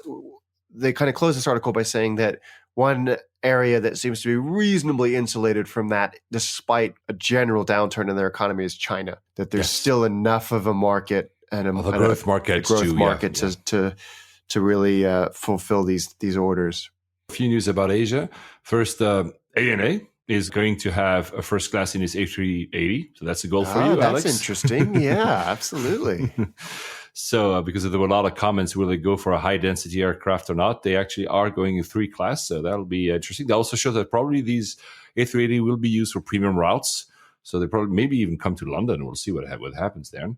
they kind of close this article by saying that one area that seems to be reasonably insulated from that, despite a general downturn in their economy, is China. That there's still enough of a market and a growth market to really fulfill these orders. A few news about Asia. First, ANA is going to have a first class in its A380. So that's a goal for you, Alex. That's interesting. Yeah, absolutely. So because there were a lot of comments, will they go for a high-density aircraft or not? They actually are going in 3 class, so that'll be interesting. They also show that probably these A380 will be used for premium routes. So they probably maybe even come to London. We'll see what happens there.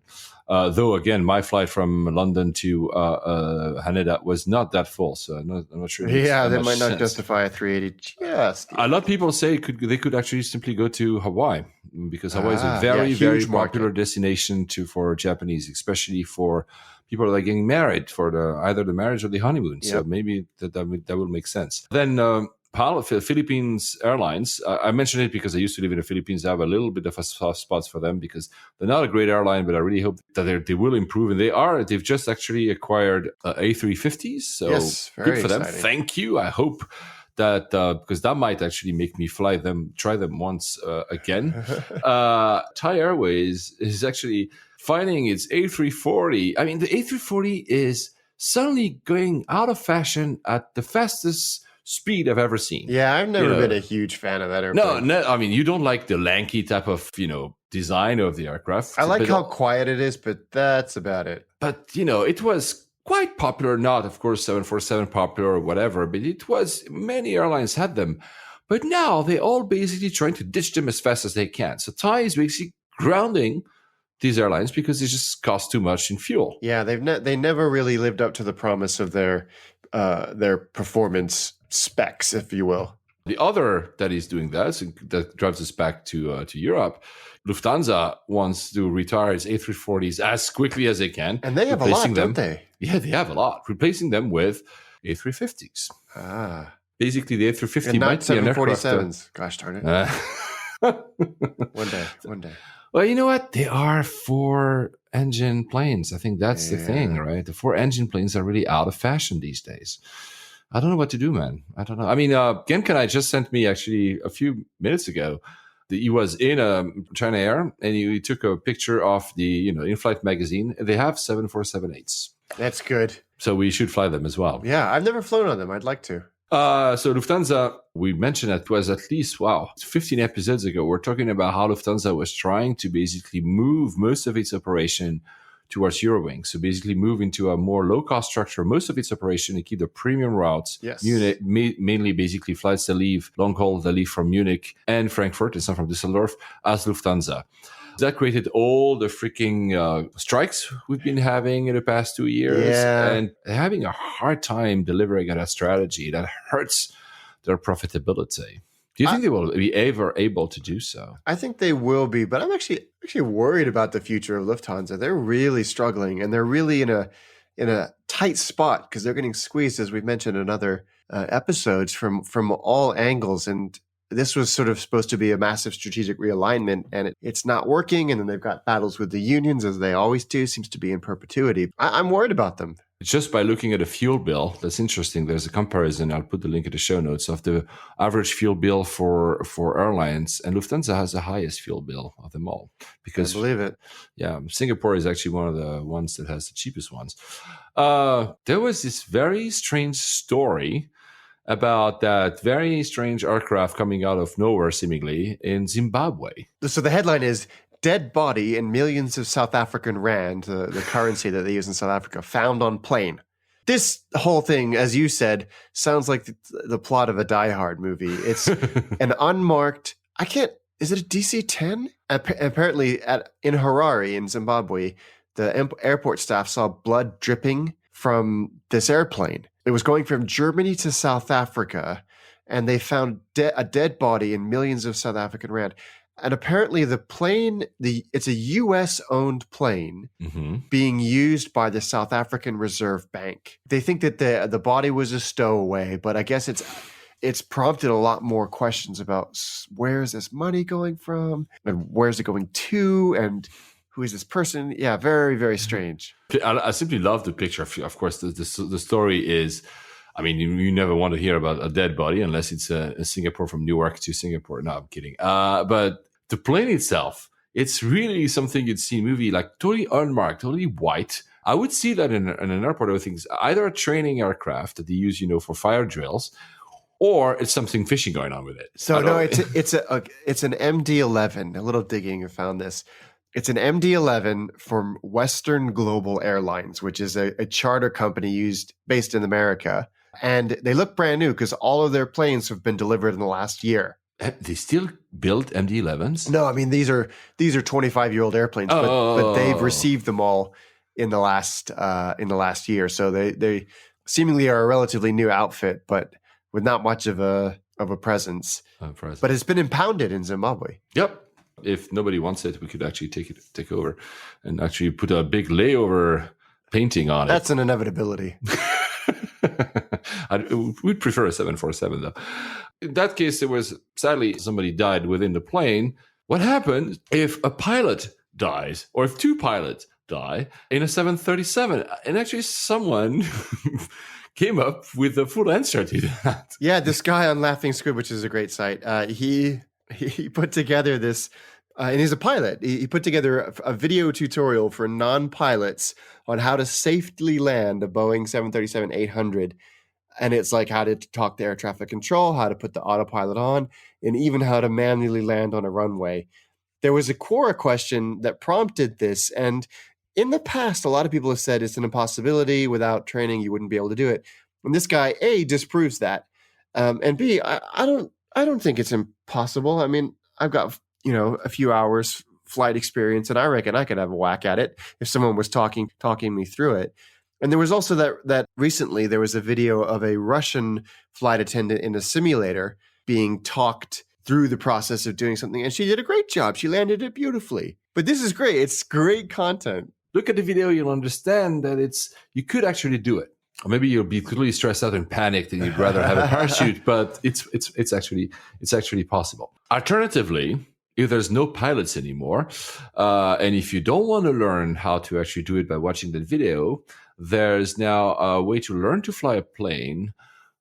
Though, again, my flight from London to Haneda was not that full, so I'm not sure. Yeah, that might not justify a 380. Yes. A lot of people say they could actually simply go to Hawaii, because Hawaii is a very, very popular destination for Japanese, especially for people that are getting married for either the marriage or the honeymoon. Yep. So maybe that will make sense. Then Philippines Airlines, I mentioned it because I used to live in the Philippines. I have a little bit of a soft spot for them because they're not a great airline, but I really hope that they will improve. And they've just actually acquired A350s. So yes, good for them. exciting. Thank you. I hope that because that might actually make me try them once again. Thai Airways is actually finding its A340. The A340 is suddenly going out of fashion at the fastest speed I've ever seen. Yeah, I've never been a huge fan of that airplane. No, I mean, you don't like the lanky type of, design of the aircraft. I like how quiet it is, but that's about it. But, it was quite popular, not, of course, 747 popular or whatever, but it was, many airlines had them. But now they all basically trying to ditch them as fast as they can. So Thai is basically grounding these airlines because it just costs too much in fuel. Yeah, they never really lived up to the promise of their performance specs, if you will. The other that is doing that, so that drives us back to Europe, Lufthansa wants to retire its A340s as quickly as they can. And they have a lot, don't they? Yeah, they have a lot. Replacing them with A350s. Basically, the A350 and not might be an aircraft. 747s. Gosh darn it. One day. Well, you know what? They are 4-engine planes. I think that's the thing, right? The 4-engine planes are really out of fashion these days. I don't know what to do, man. I don't know. I mean, Genkanai just sent me actually a few minutes ago that he was in China Air and he took a picture of the, in-flight magazine. They have 747-8s. That's good. So we should fly them as well. Yeah, I've never flown on them. I'd like to. So Lufthansa, we mentioned it was at least, 15 episodes ago. We're talking about how Lufthansa was trying to basically move most of its operation towards Eurowings. So basically move into a more low-cost structure, most of its operation, and keep the premium routes. Yes. Munich, mainly basically flights that leave, long haul that leave from Munich and Frankfurt, and some from Düsseldorf, as Lufthansa. That created all the freaking strikes we've been having in the past 2 years. Yeah. And having a hard time delivering on a strategy that hurts their profitability. Do you think they will be ever able to do so? I think they will be, but I'm actually worried about the future of Lufthansa. They're really struggling, and they're really in a tight spot because they're getting squeezed, as we've mentioned in other episodes, from all angles. And this was sort of supposed to be a massive strategic realignment, and it's not working. And then they've got battles with the unions, as they always do. Seems to be in perpetuity. I'm worried about them. Just by looking at a fuel bill, that's interesting. There's a comparison. I'll put the link in the show notes of the average fuel bill for airlines, and Lufthansa has the highest fuel bill of them all. Because I believe it. Yeah, Singapore is actually one of the ones that has the cheapest ones. There was this very strange story about that very strange aircraft coming out of nowhere, seemingly, in Zimbabwe. So the headline is, "Dead body and millions of South African rand," the currency that they use in South Africa, "found on plane." This whole thing, as you said, sounds like the plot of a Die Hard movie. It's an unmarked, is it a DC-10? Apparently in Harare in Zimbabwe, the airport staff saw blood dripping from this airplane. It was going from Germany to South Africa, and they found a dead body and millions of South African rand. And apparently the plane, it's a U.S.-owned plane being used by the South African Reserve Bank. They think that the body was a stowaway, but I guess it's prompted a lot more questions about where is this money going from, and where is it going to, and who is this person? Yeah, very, very strange. I simply love the picture. Of course, the story is, I mean, you never want to hear about a dead body unless it's a Singapore, from Newark to Singapore. No, I'm kidding. But the plane itself, it's really something you'd see in a movie, like totally unmarked, totally white. I would see that in an airport. I would think it's either a training aircraft that they use, for fire drills, or it's something fishy going on with it. So no, it's an MD-11. A little digging, I found this. It's an MD-11 from Western Global Airlines, which is a charter company based in America. And they look brand new because all of their planes have been delivered in the last year. They still build MD-11s? No, I mean, these are 25-year-old airplanes, but they've received them all in the last year. So they seemingly are a relatively new outfit, but with not much of a presence. But it's been impounded in Zimbabwe. Yep. If nobody wants it, we could actually take over and actually put a big layover painting on it. That's an inevitability. We'd prefer a 747 though. In that case, there was, sadly, somebody died within the plane. What happens if a pilot dies, or if two pilots die in a 737? And actually someone came up with a full answer to that. Yeah, this guy on Laughing Squid, which is a great site, he put together this And he's a pilot. He put together a video tutorial for non-pilots on how to safely land a Boeing 737-800. And it's like how to talk to air traffic control, how to put the autopilot on, and even how to manually land on a runway. There was a Quora question that prompted this. And in the past, a lot of people have said it's an impossibility. Without training, you wouldn't be able to do it. And this guy, A, disproves that. And B, I don't think it's impossible. I mean, I've got, a few hours flight experience, and I reckon I could have a whack at it if someone was talking me through it. And there was also that recently there was a video of a Russian flight attendant in a simulator being talked through the process of doing something, and she did a great job. She landed it beautifully. But this is great. It's great content. Look at the video, you'll understand that you could actually do it. Or maybe you'll be completely stressed out and panicked and you'd rather have a parachute, but it's actually possible. Alternatively, if there's no pilots anymore, and if you don't want to learn how to actually do it by watching that video, there's now a way to learn to fly a plane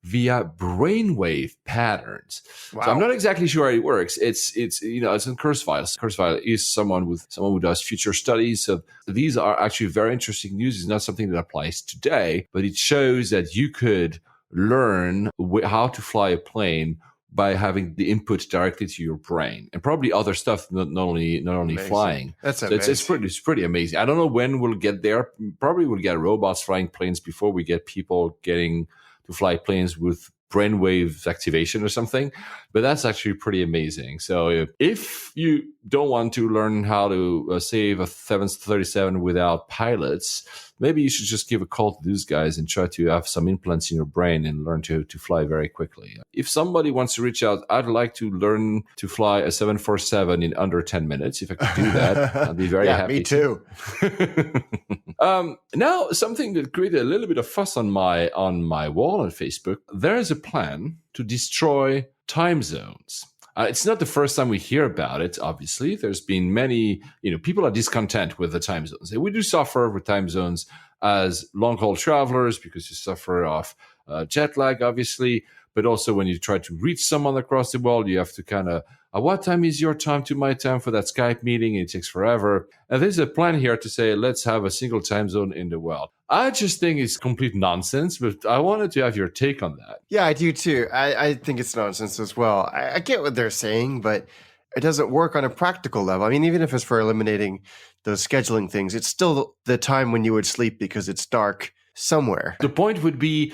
via brainwave patterns. Wow. So I'm not exactly sure how it works. It's in Kurzweil. Kurzweil is someone who does future studies. So these are actually very interesting news. It's not something that applies today, but it shows that you could learn how to fly a plane by having the input directly to your brain, and probably other stuff, not only flying. That's amazing. It's pretty amazing. I don't know when we'll get there. Probably we'll get robots flying planes before we get people getting to fly planes with brainwave activation or something, but that's actually pretty amazing. So if you don't want to learn how to save a 737 without pilots, maybe you should just give a call to these guys and try to have some implants in your brain and learn to fly very quickly. If somebody wants to reach out, I'd like to learn to fly a 747 in under 10 minutes. If I could do that, I'd be very happy. Me too. Now, something that created a little bit of fuss on my wall on Facebook. There is a plan to destroy time zones. It's not the first time we hear about it, obviously. There's been many, people are discontent with the time zones. And we do suffer with time zones as long-haul travelers because you suffer off jet lag, obviously. But also when you try to reach someone across the world, you have to kind of, what time is your time to my time for that Skype meeting? It takes forever. And there's a plan here to say, let's have a single time zone in the world. I just think it's complete nonsense, but I wanted to have your take on that. Yeah, I do too. I think it's nonsense as well. I get what they're saying, but it doesn't work on a practical level. I mean, even if it's for eliminating those scheduling things, it's still the time when you would sleep because it's dark somewhere. The point would be,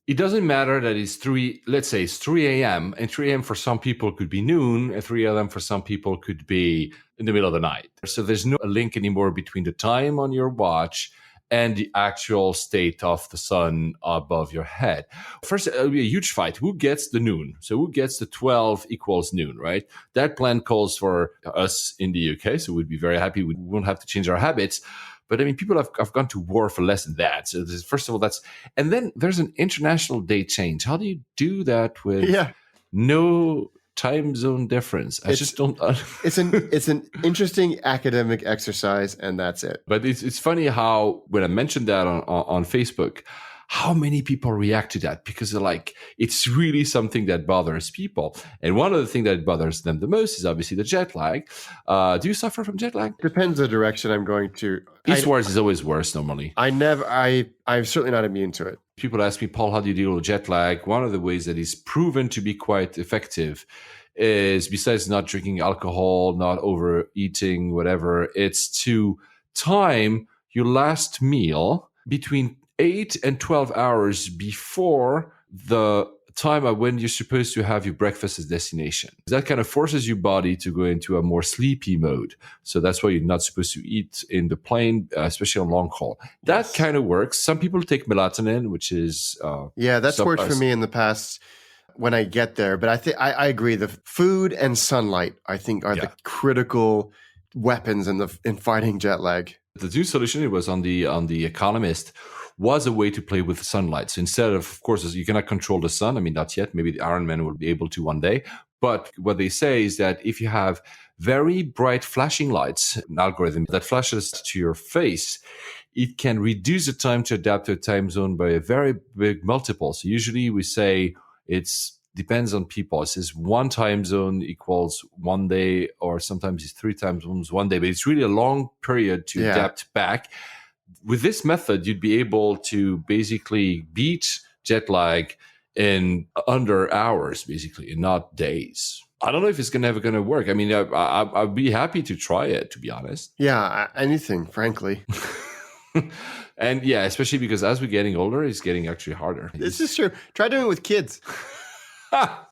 it doesn't matter that it's 3 a.m. and 3 a.m. for some people could be noon, and 3 a.m. for some people could be in the middle of the night. So there's no link anymore between the time on your watch and the actual state of the sun above your head. First, it'll be a huge fight. Who gets the noon? So who gets the 12 equals noon, right? That plan calls for us in the UK, so we'd be very happy. We won't have to change our habits. But I mean, people have gone to war for less than that. So first of all, and then there's an international day change. How do you do that with no time zone difference? I just don't. It's an interesting academic exercise, and that's it. But it's funny how when I mentioned that on Facebook, how many people react to that because they're like, it's really something that bothers people. And one of the things that bothers them the most is obviously the jet lag. Do you suffer from jet lag? Depends the direction I'm going to. Eastwards is always worse normally. I'm certainly not immune to it. People ask me, Paul, how do you deal with jet lag? One of the ways that is proven to be quite effective is, besides not drinking alcohol, not overeating, whatever, it's to time your last meal between 8 and 12 hours before the time when you're supposed to have your breakfast as destination. That kind of forces your body to go into a more sleepy mode. So that's why you're not supposed to eat in the plane, especially on long haul. That kind of works. Some people take melatonin, which is... that's worked for me in the past when I get there. But I agree. The food and sunlight, I think, are the critical weapons in fighting jet lag. The new solution, it was on the Economist, was a way to play with sunlight. So instead of course, you cannot control the sun. I mean, not yet. Maybe the Iron Man will be able to one day. But what they say is that if you have very bright flashing lights, an algorithm that flashes to your face, it can reduce the time to adapt to a time zone by a very big multiple. So usually we say it's depends on people. It says one time zone equals 1 day, or sometimes it's 3 time zones 1 day, but it's really a long period to adapt back. With this method, you'd be able to basically beat jet lag in under hours, basically, and not days. I don't know if it's ever going to work. I mean, I'd be happy to try it, to be honest. Yeah, anything, frankly. And yeah, especially because as we're getting older, it's getting actually harder. This is true. Try doing it with kids.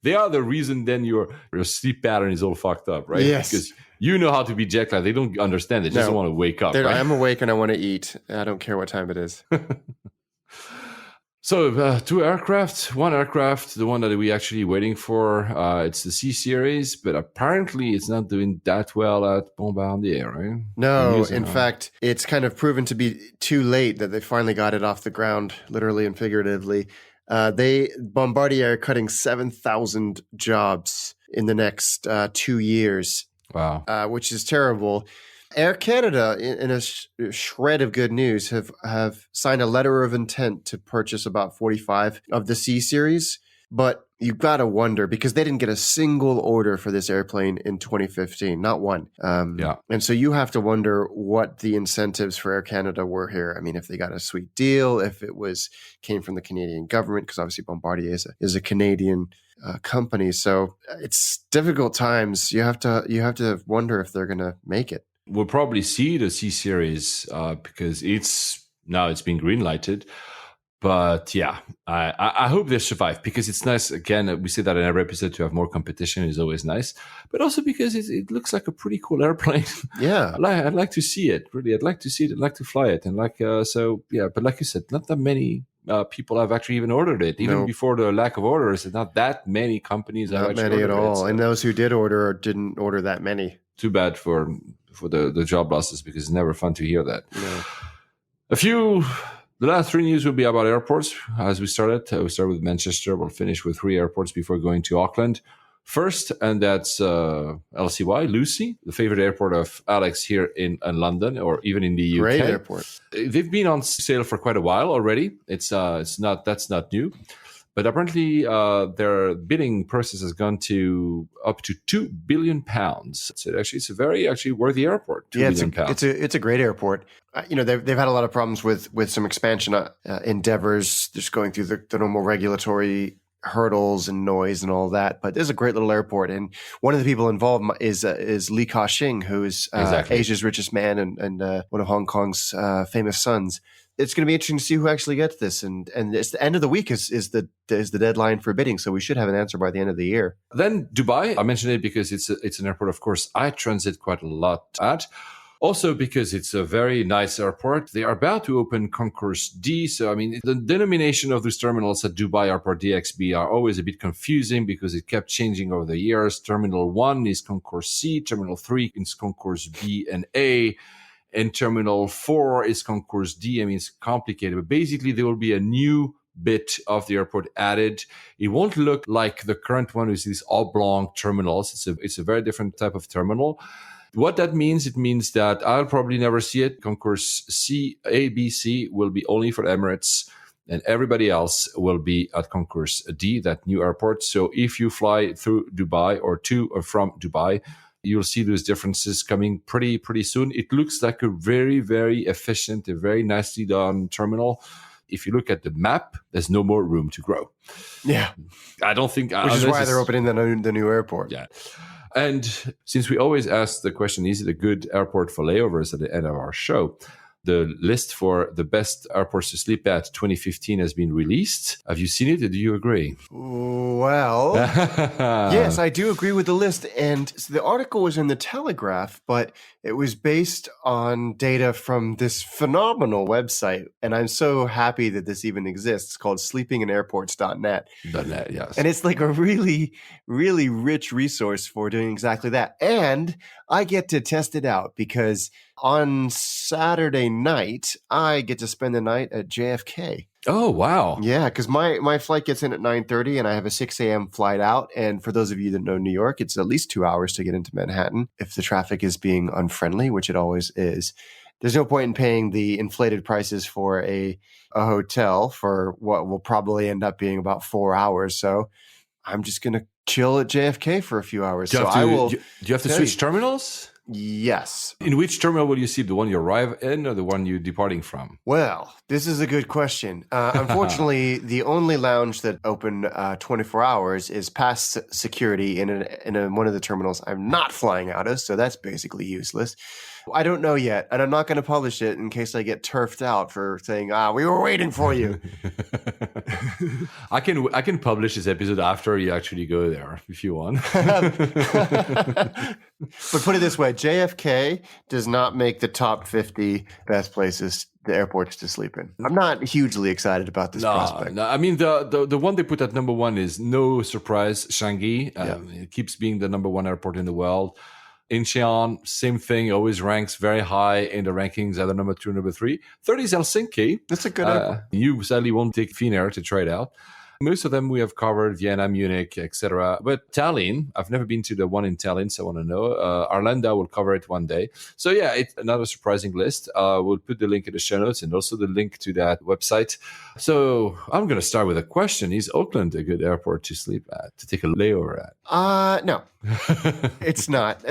They are the reason then your sleep pattern is all fucked up, right? Yes. Because you know how to be jet lagged. They don't understand. They just don't want to wake up. Right? I'm awake and I want to eat. I don't care what time it is. So 2 aircraft, 1 aircraft, the one that we're actually waiting for, it's the C series, but apparently it's not doing that well at Bombardier, right? No, in fact, it's kind of proven to be too late that they finally got it off the ground, literally and figuratively. Bombardier are cutting 7,000 jobs in the next 2 years. Wow. Which is terrible. Air Canada, in a shred of good news, have signed a letter of intent to purchase about 45 of the C series. But you've got to wonder, because they didn't get a single order for this airplane in 2015, not one. And so you have to wonder what the incentives for Air Canada were here. I mean, if they got a sweet deal, if it came from the Canadian government, because obviously Bombardier is a Canadian company. So it's difficult times. You have to wonder if they're going to make it. We'll probably see the C series because it's been green lighted. But yeah, I hope they survive, because it's nice. Again, we say that in every episode, to have more competition is always nice, but also because it looks like a pretty cool airplane. Yeah, I'd like to see it. Really, I'd like to see it. I'd like to fly it. And but like you said, not that many people have actually even ordered it. Even before the lack of orders, not that many companies have actually ordered it. Not many at all. So. And those who did order didn't order that many. Too bad for the job losses, because it's never fun to hear that. No. The last 3 news will be about airports. As we started with Manchester. We'll finish with 3 airports before going to Auckland. First, and that's LCY, Lucy, the favorite airport of Alex here in London, or even in the UK. Great airport. They've been on sale for quite a while already. That's not new. But apparently, their bidding process has gone to up to £2 billion. So actually, it's a very worthy airport. £2 billion. It's a great airport. They've had a lot of problems with some expansion endeavors, just going through the normal regulatory hurdles and noise and all that. But there's a great little airport, and one of the people involved is Li Ka-shing, who is Asia's richest man and one of Hong Kong's famous sons. It's going to be interesting to see who actually gets this, and it's the end of the week is the deadline for bidding, so we should have an answer by the end of the year. Then Dubai, I mentioned it because it's an airport, of course, I transit quite a lot at. Also because it's a very nice airport. They are about to open Concourse D. So, I mean, the denomination of these terminals at Dubai Airport DXB are always a bit confusing because it kept changing over the years. Terminal 1 is Concourse C. Terminal 3 is Concourse B and A. And Terminal 4 is Concourse D. I mean, it's complicated. But basically, there will be a new bit of the airport added. It won't look like the current one with these oblong terminals. It's a very different type of terminal. What that means, it means that I'll probably never see it. Concourse C, A, B, C will be only for Emirates, and everybody else will be at Concourse D, that new airport. So if you fly through Dubai or to or from Dubai, you'll see those differences coming pretty soon. It looks like a very, very efficient, a very nicely done terminal. If you look at the map, there's no more room to grow. Yeah. I don't think... Which is why they're opening the new airport. Yeah. And since we always ask the question, is it a good airport for layovers at the end of our show? The list for the best airports to sleep at 2015 has been released. Have you seen it, or do you agree? Well, yes, I do agree with the list. And so the article was in the Telegraph, but it was based on data from this phenomenal website. And I'm so happy that this even exists, called sleepinginairports.net. .net, yes. And it's like a really, really rich resource for doing exactly that. And I get to test it out because on Saturday night, I get to spend the night at JFK. Oh, wow. Yeah, because my flight gets in at 9:30 and I have a 6 a.m. flight out. And for those of you that know New York, it's at least 2 hours to get into Manhattan if the traffic is being unfriendly, which it always is. There's no point in paying the inflated prices for a hotel for what will probably end up being about 4 hours. So I'm just going to chill at JFK for a few hours. Do you So have to, I will. do you have to tell switch you. terminals? Yes. In which terminal will you see? The one you arrive in or the one you're departing from? Well, this is a good question. Unfortunately, the only lounge that open 24 hours is past security in one of the terminals I'm not flying out of, so that's basically useless. I don't know yet, and I'm not going to publish it in case I get turfed out for saying, we were waiting for you. I can publish this episode after you actually go there if you want. But put it this way, JFK does not make the top 50 best places, the airports to sleep in. I'm not hugely excited about this prospect. No, I mean, the one they put at number one is no surprise, Changi. It keeps being the number one airport in the world. Incheon, same thing, always ranks very high in the rankings, either number two, number three. Third is Helsinki. That's a good airport. You sadly won't take Finnair to try it out. Most of them we have covered, Vienna, Munich, etc. But Tallinn, I've never been to the one in Tallinn, so I want to know. Arlanda will cover it one day. So yeah, it's another surprising list. We'll put the link in the show notes and also the link to that website. So I'm going to start with a question. Is Auckland a good airport to sleep at, to take a layover at? No. It's not.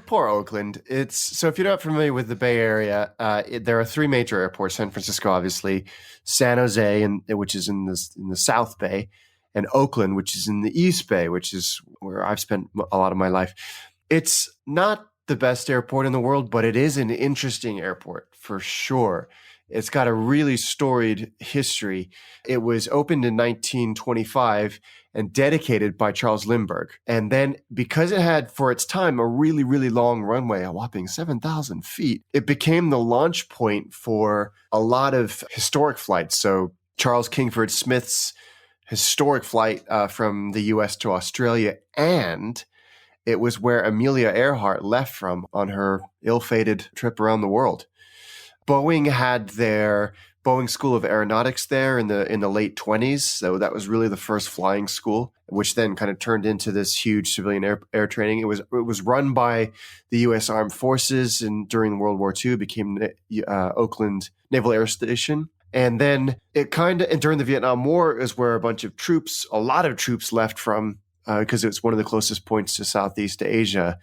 Poor Oakland. So if you're not familiar with the Bay Area, there are three major airports: San Francisco, obviously, San Jose, which is in the South Bay, and Oakland, which is in the East Bay, which is where I've spent a lot of my life. It's not the best airport in the world, but it is an interesting airport for sure. It's got a really storied history. It was opened in 1925 and dedicated by Charles Lindbergh. And then because it had, for its time, a really, really long runway, a whopping 7,000 feet, it became the launch point for a lot of historic flights. So Charles Kingford Smith's historic flight from the US to Australia, and it was where Amelia Earhart left from on her ill-fated trip around the world. Boeing had their Boeing School of Aeronautics there in the late 20s. So that was really the first flying school, which then kind of turned into this huge civilian air training. It was run by the U.S. Armed Forces, and during World War II, it became Oakland Naval Air Station. And then and during the Vietnam War is where a lot of troops left from, because it's one of the closest points to Southeast Asia.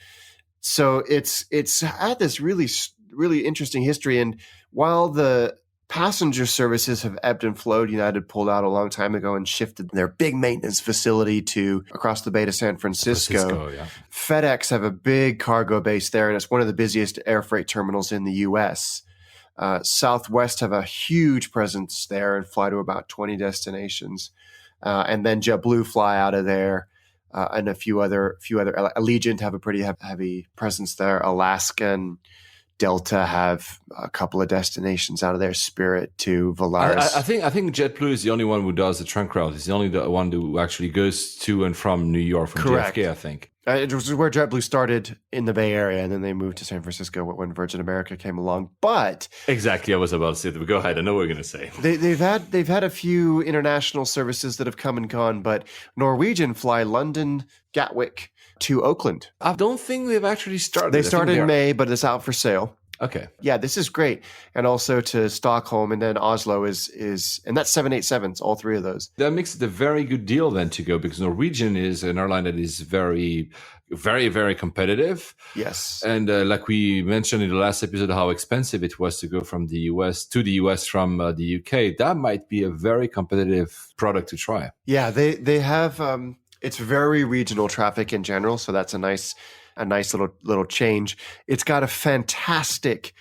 So it's had this really, really interesting history. And while the passenger services have ebbed and flowed, United pulled out a long time ago and shifted their big maintenance facility to across the bay to San Francisco. FedEx have a big cargo base there, and it's one of the busiest air freight terminals in the U.S. Southwest have a huge presence there and fly to about 20 destinations. And then JetBlue fly out of there. And a few other Allegiant have a pretty heavy presence there. Alaska and Delta have a couple of destinations out of there. Spirit to Volaris. I think JetBlue is the only one who does the trunk route. It's the only one who actually goes to and from New York from Correct. JFK, I think. It was where JetBlue started in the Bay Area, and then they moved to San Francisco when Virgin America came along. But exactly, I was about to say that. Go ahead. I know what you're going to say. They've had a few international services that have come and gone, but Norwegian fly London, Gatwick to Oakland. I don't think they've actually started. They started in May, but it's out for sale. Okay. Yeah, this is great. And also to Stockholm, and then Oslo is and that's 787s, all three of those. That makes it a very good deal then to go, because Norwegian is an airline that is very, very, very competitive. Yes. And like we mentioned in the last episode, how expensive it was to go from the US to the US from the UK. That might be a very competitive product to try. Yeah, they have, it's very regional traffic in general. So that's a nice little change. It's got a fantastic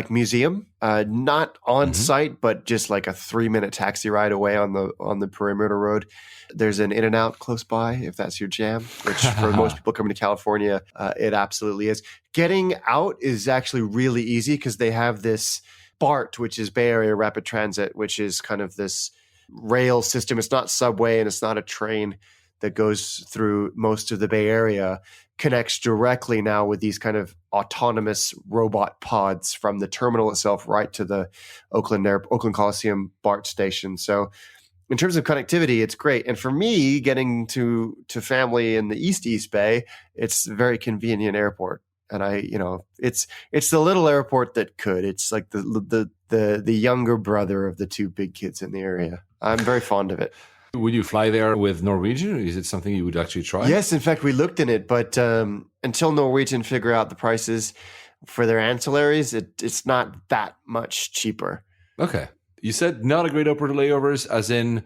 museum, not on site, but just like a 3-minute taxi ride away on the perimeter road. There's an In-N-Out close by, if that's your jam, which for most people coming to California, it absolutely is. Getting out is actually really easy because they have this BART, which is Bay Area Rapid Transit, which is kind of this rail system. It's not subway and it's not a train that goes through most of the Bay Area, connects directly now with these kind of autonomous robot pods from the terminal itself right to the Oakland Coliseum BART station. So in terms of connectivity, it's great. And for me, getting to family in the East Bay, it's a very convenient airport. And it's the little airport that could. It's like the younger brother of the two big kids in the area. I'm very fond of it. Would you fly there with Norwegian? Is it something you would actually try? Yes, in fact, we looked in it, but until Norwegian figure out the prices for their ancillaries, it's not that much cheaper. Okay. You said not a great offer to layovers, as in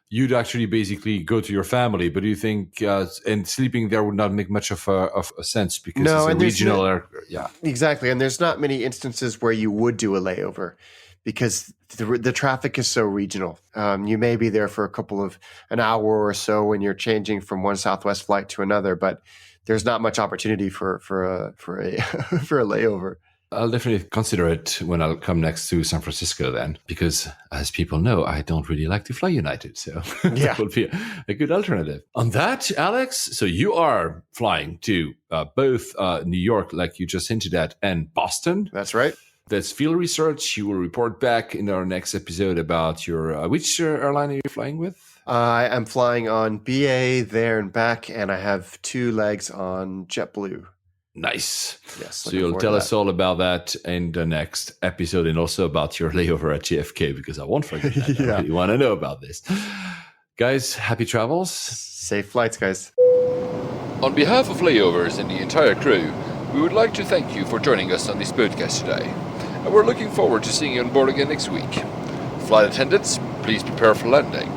you'd actually basically go to your family, but do you think and sleeping there would not make much of a sense because it's a regional yeah. Exactly, and there's not many instances where you would do a layover because the traffic is so regional. You may be there for an hour or so when you're changing from one Southwest flight to another, but there's not much opportunity for a for a layover. I'll definitely consider it when I'll come next to San Francisco then, because as people know, I don't really like to fly United. So that would be a good alternative. On that, Alex, so you are flying to both New York, like you just hinted at, and Boston. That's right. That's field research. You will report back in our next episode about your, which airline are you flying with? I am flying on BA there and back, and I have 2 legs on JetBlue. Nice. Yes. So you'll tell us all about that in the next episode, and also about your layover at JFK, because I won't forget that. I really want to know about this. Guys, happy travels. Safe flights, guys. On behalf of Layovers and the entire crew, we would like to thank you for joining us on this podcast today. And we're looking forward to seeing you on board again next week. Flight attendants, please prepare for landing.